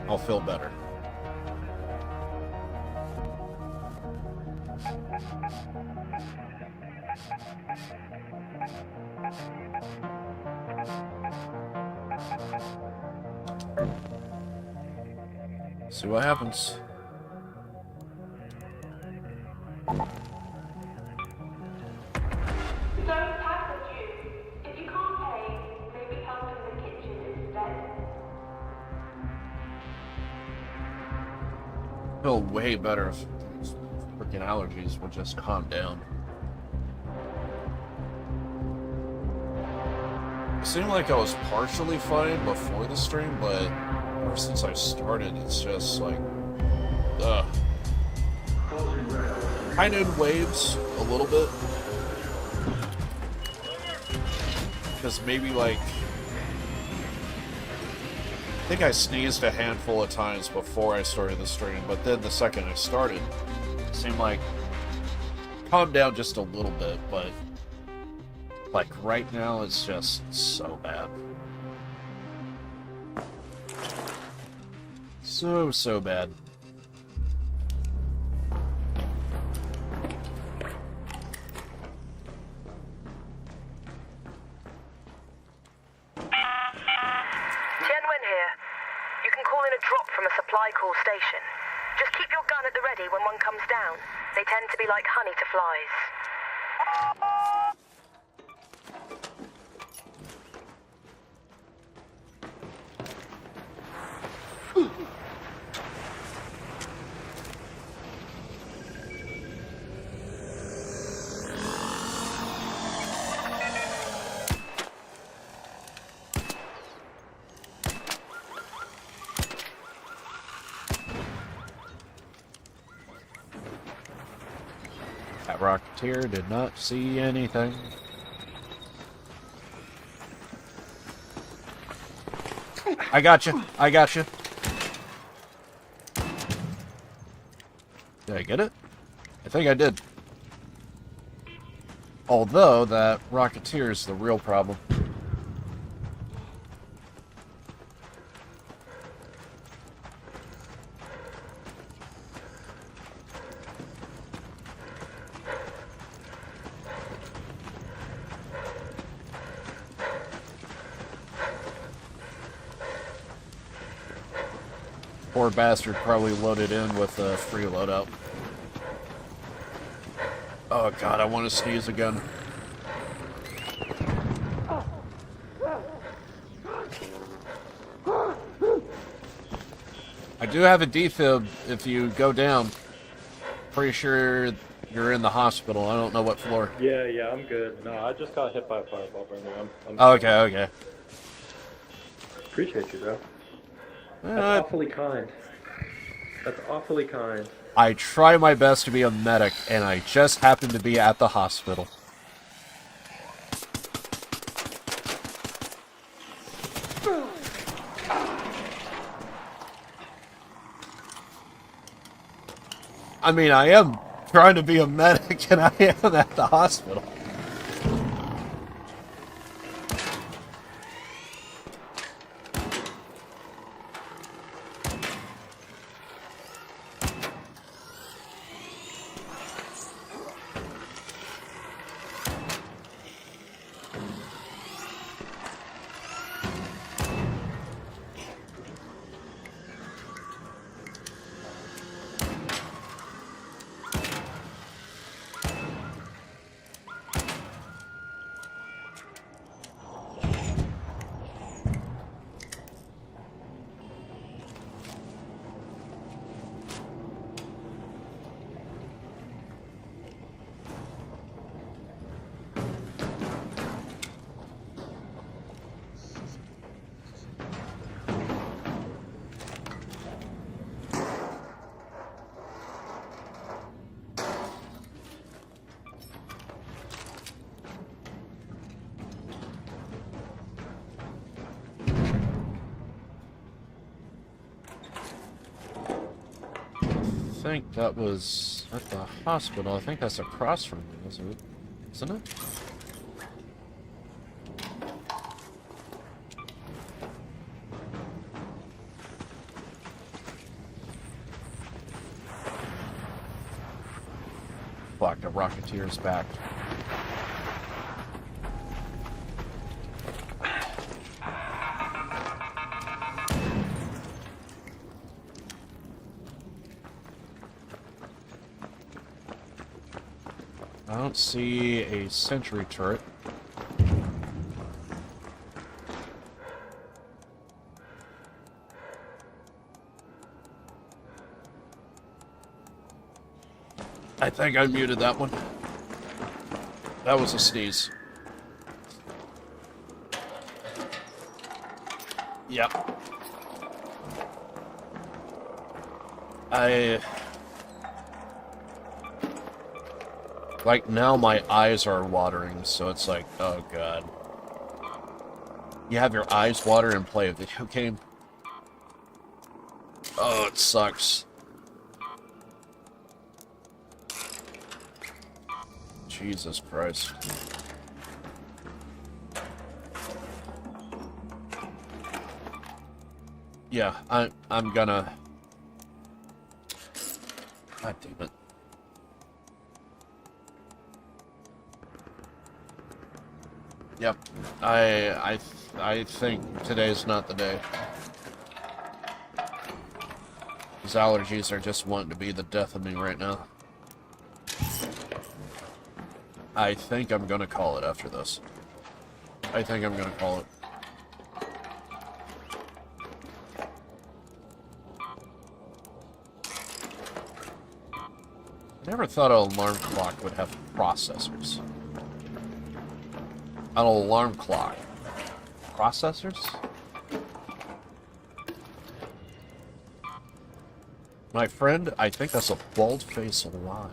I'll feel better. See what happens. Don't pass the juice. If you can't pay, maybe help in the kitchen instead. I feel way better if freaking allergies would just calm down. It seemed like I was partially fine before the stream, but ever since I started, it's just like, ugh. Kind of in waves, a little bit. Because maybe like, I think I sneezed a handful of times before I started the stream, but then the second I started, it seemed like calmed down just a little bit, but like right now it's just so bad. So bad. Genwen here. You can call in a drop from a supply call station. Just keep your gun at the ready when one comes down. They tend to be like honey to flies. That Rocketeer did not see anything. I got you. I got you. Did I get it? I think I did. Although that Rocketeer is the real problem. Poor bastard probably loaded in with a free loadout. Oh god, I want to sneeze again. I do have a defib if you go down. Pretty sure you're in the hospital. I don't know what floor. Yeah, I'm good. No, I just got hit by a fireball, Brandon. Okay. Appreciate you, bro. That's awfully kind. That's awfully kind. I try my best to be a medic, and I just happen to be at the hospital. I mean, I am trying to be a medic, and I am at the hospital. think that was at the hospital. I think that's across from me, isn't it? Fuck, the Rocketeer's back. I don't see a sentry turret. I think I muted that one. That was a sneeze. Yep. Like, now my eyes are watering, so it's like, oh god. You have your eyes water and play a video game? Oh, it sucks. Jesus Christ. Yeah, I'm gonna... God damn it. Yep, I think today's not the day. These allergies are just wanting to be the death of me right now. I think I'm gonna call it after this. I think I'm gonna call it. I never thought an alarm clock would have processors. An alarm clock. Processors? My friend, I think that's a bald-faced lie.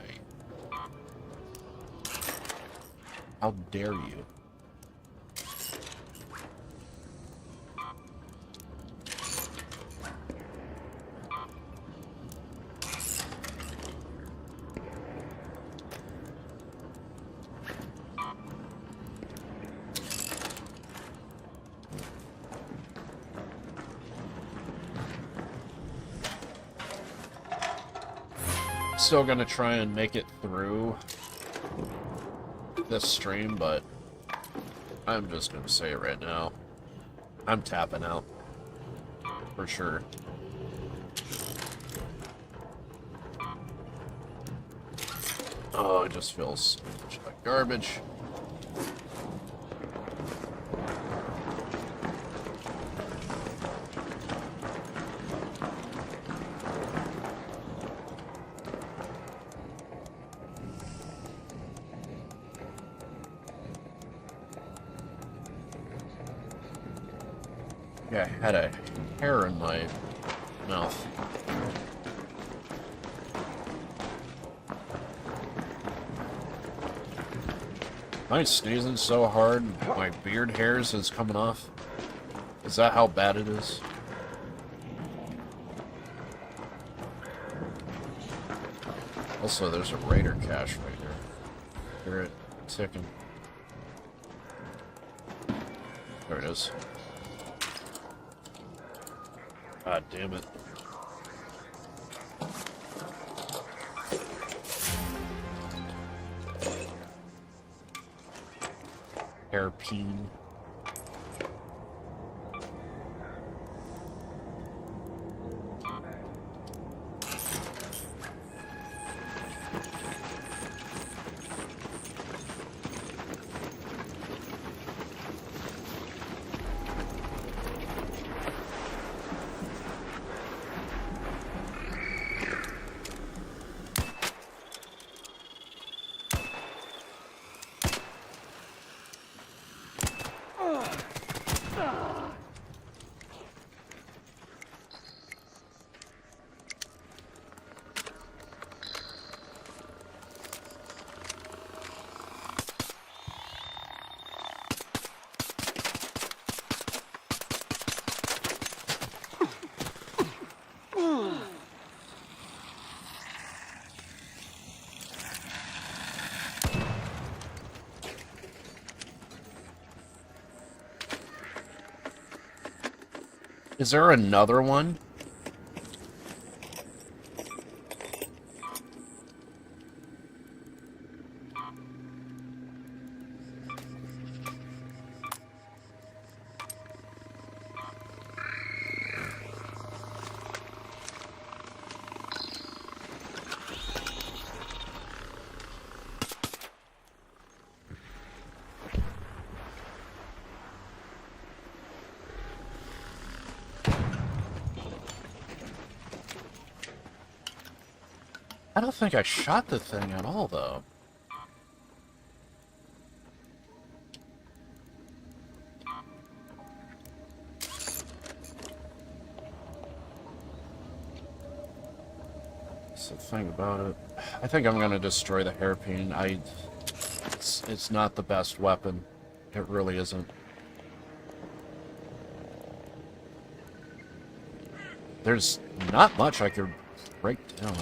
How dare you? Still gonna try and make it through this stream, but I'm just gonna say it right now. I'm tapping out. For sure. Oh, it just feels like garbage. Yeah, I had a hair in my mouth. Am I sneezing so hard my beard hairs is coming off? Is that how bad it is? Also, there's a Raider cache right there. Hear it ticking. There it is. God damn it. Hairpin. Is there another one? I don't think I shot the thing at all, though. That's the thing about it. I think I'm gonna destroy the hairpin. It's not the best weapon. It really isn't. There's not much I could break down.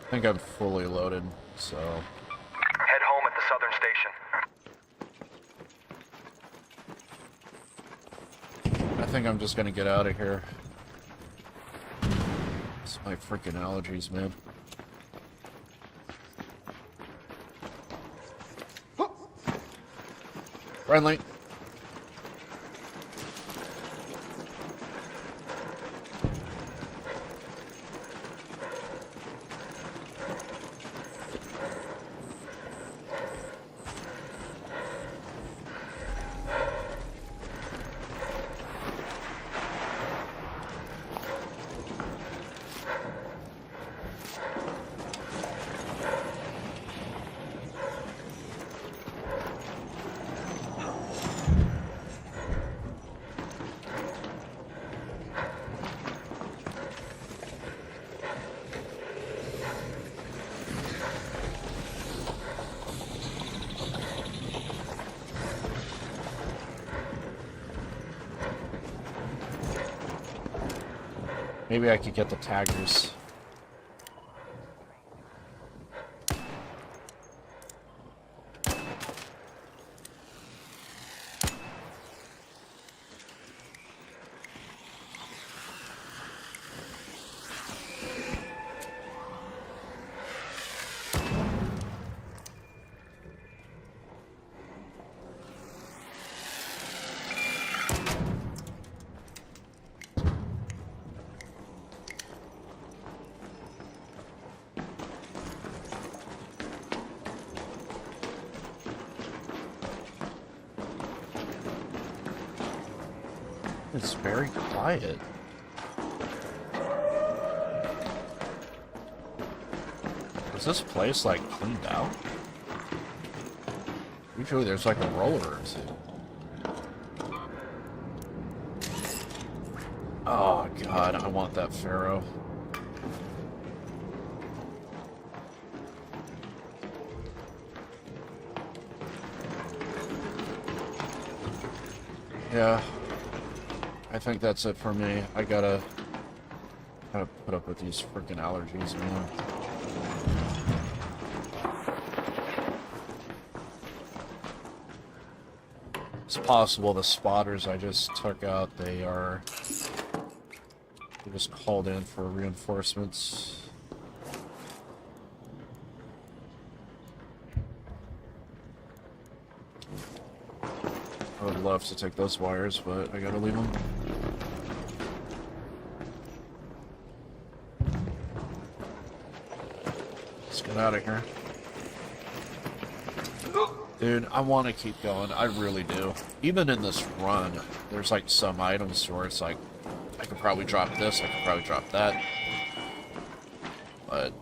I think I'm fully loaded, so... Head home at the southern station. I think I'm just gonna get out of here. It's my freaking allergies, man. Friendly. Maybe I could get the taggers. It's very quiet. Is this place, like, cleaned out? Usually there's, like, a roller or two. Oh, God, I want that Pharaoh. Yeah. I think that's it for me. I gotta put up with these freaking allergies, man. It's possible the spotters I just took out, they just called in for reinforcements. I would love to take those wires, but I gotta leave them. Let's get out of here. Dude, I want to keep going. I really do. Even in this run, there's like some items where it's like, I could probably drop this, I could probably drop that. But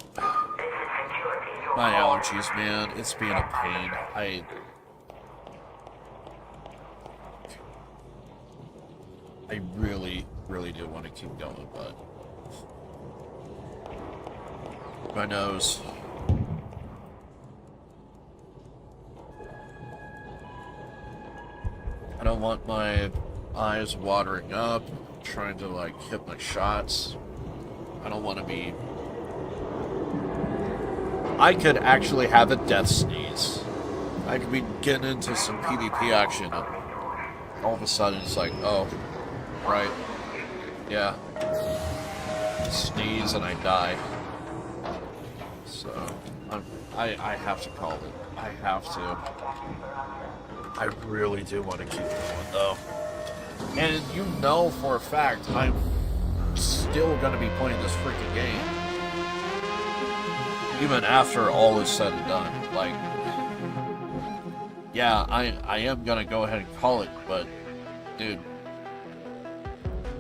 my allergies, man, it's being a pain. I really, really do want to keep going, but my nose. I don't want my eyes watering up, trying to like hit my shots. I don't want to be... I could actually have a death sneeze. I could be getting into some PvP action and all of a sudden it's like, oh, right, yeah, sneeze and I die. So, I have to call it. I have to. I really do want to keep going, though. And you know for a fact, I'm still going to be playing this freaking game. Even after all is said and done. Like, yeah, I am going to go ahead and call it, but, dude,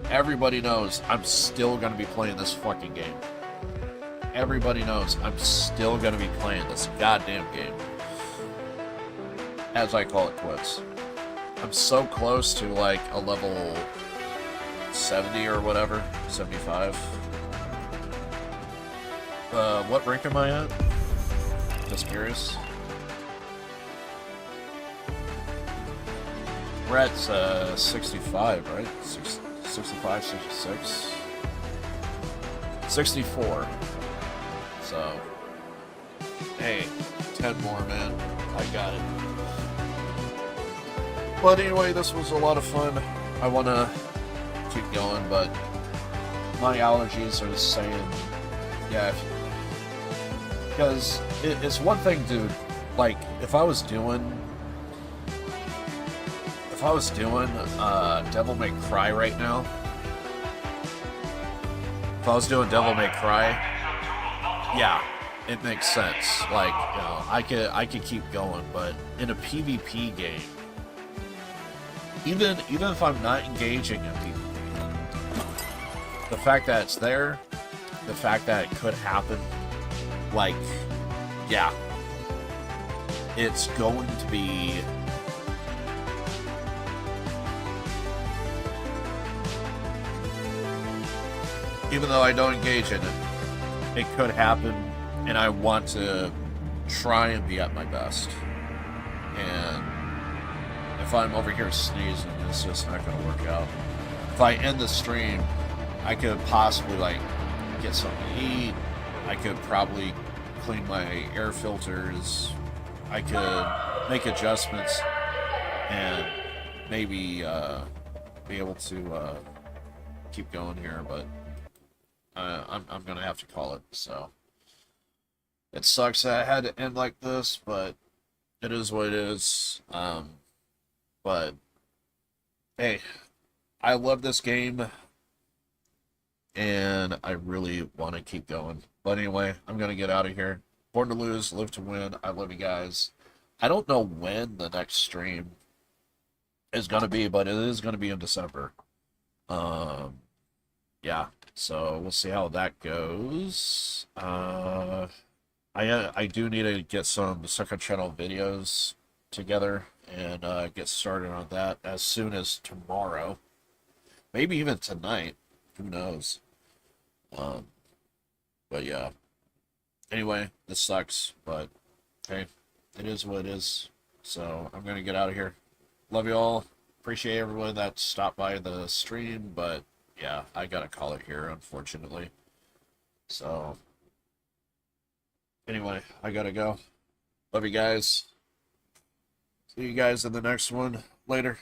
everybody knows I'm still going to be playing this fucking game. Everybody knows I'm still going to be playing this goddamn game. As I call it quits. I'm so close to like a level 70 or whatever, 75. What rank am I at? Just curious. We're at 65, right? 65, 66. 64. So, hey, 10 more, man. I got it. But anyway, this was a lot of fun. I want to keep going, but my allergies are saying, yeah, because it's one thing, dude. Like, if I was doing Devil May Cry right now, if I was doing Devil May Cry, yeah, it makes sense. Like, you know, I could keep going, but in a PvP game, even if I'm not engaging in PvP, the fact that it's there, the fact that it could happen, like, yeah, it's going to be even though I don't engage in it, it could happen, and I want to try and be at my best. And if I'm over here sneezing, it's just not going to work out. If I end the stream, I could possibly, like, get something to eat. I could probably clean my air filters. I could make adjustments and maybe be able to keep going here, but I'm gonna have to call it. So it sucks that I had to end like this, but it is what it is. But hey, I love this game, and I really want to keep going. But anyway, I'm gonna get out of here. Born to lose, live to win. I love you guys. I don't know when the next stream is gonna be, but it is gonna be in December. Yeah, so we'll see how that goes. I do need to get some second channel videos together and get started on that as soon as tomorrow. Maybe even tonight. Who knows? But yeah. Anyway, this sucks, but hey, it is what it is. So I'm gonna get out of here. Love you all. Appreciate everyone that stopped by the stream, but yeah, I gotta call it here, unfortunately. So anyway, I gotta go. Love you guys. See you guys in the next one. Later.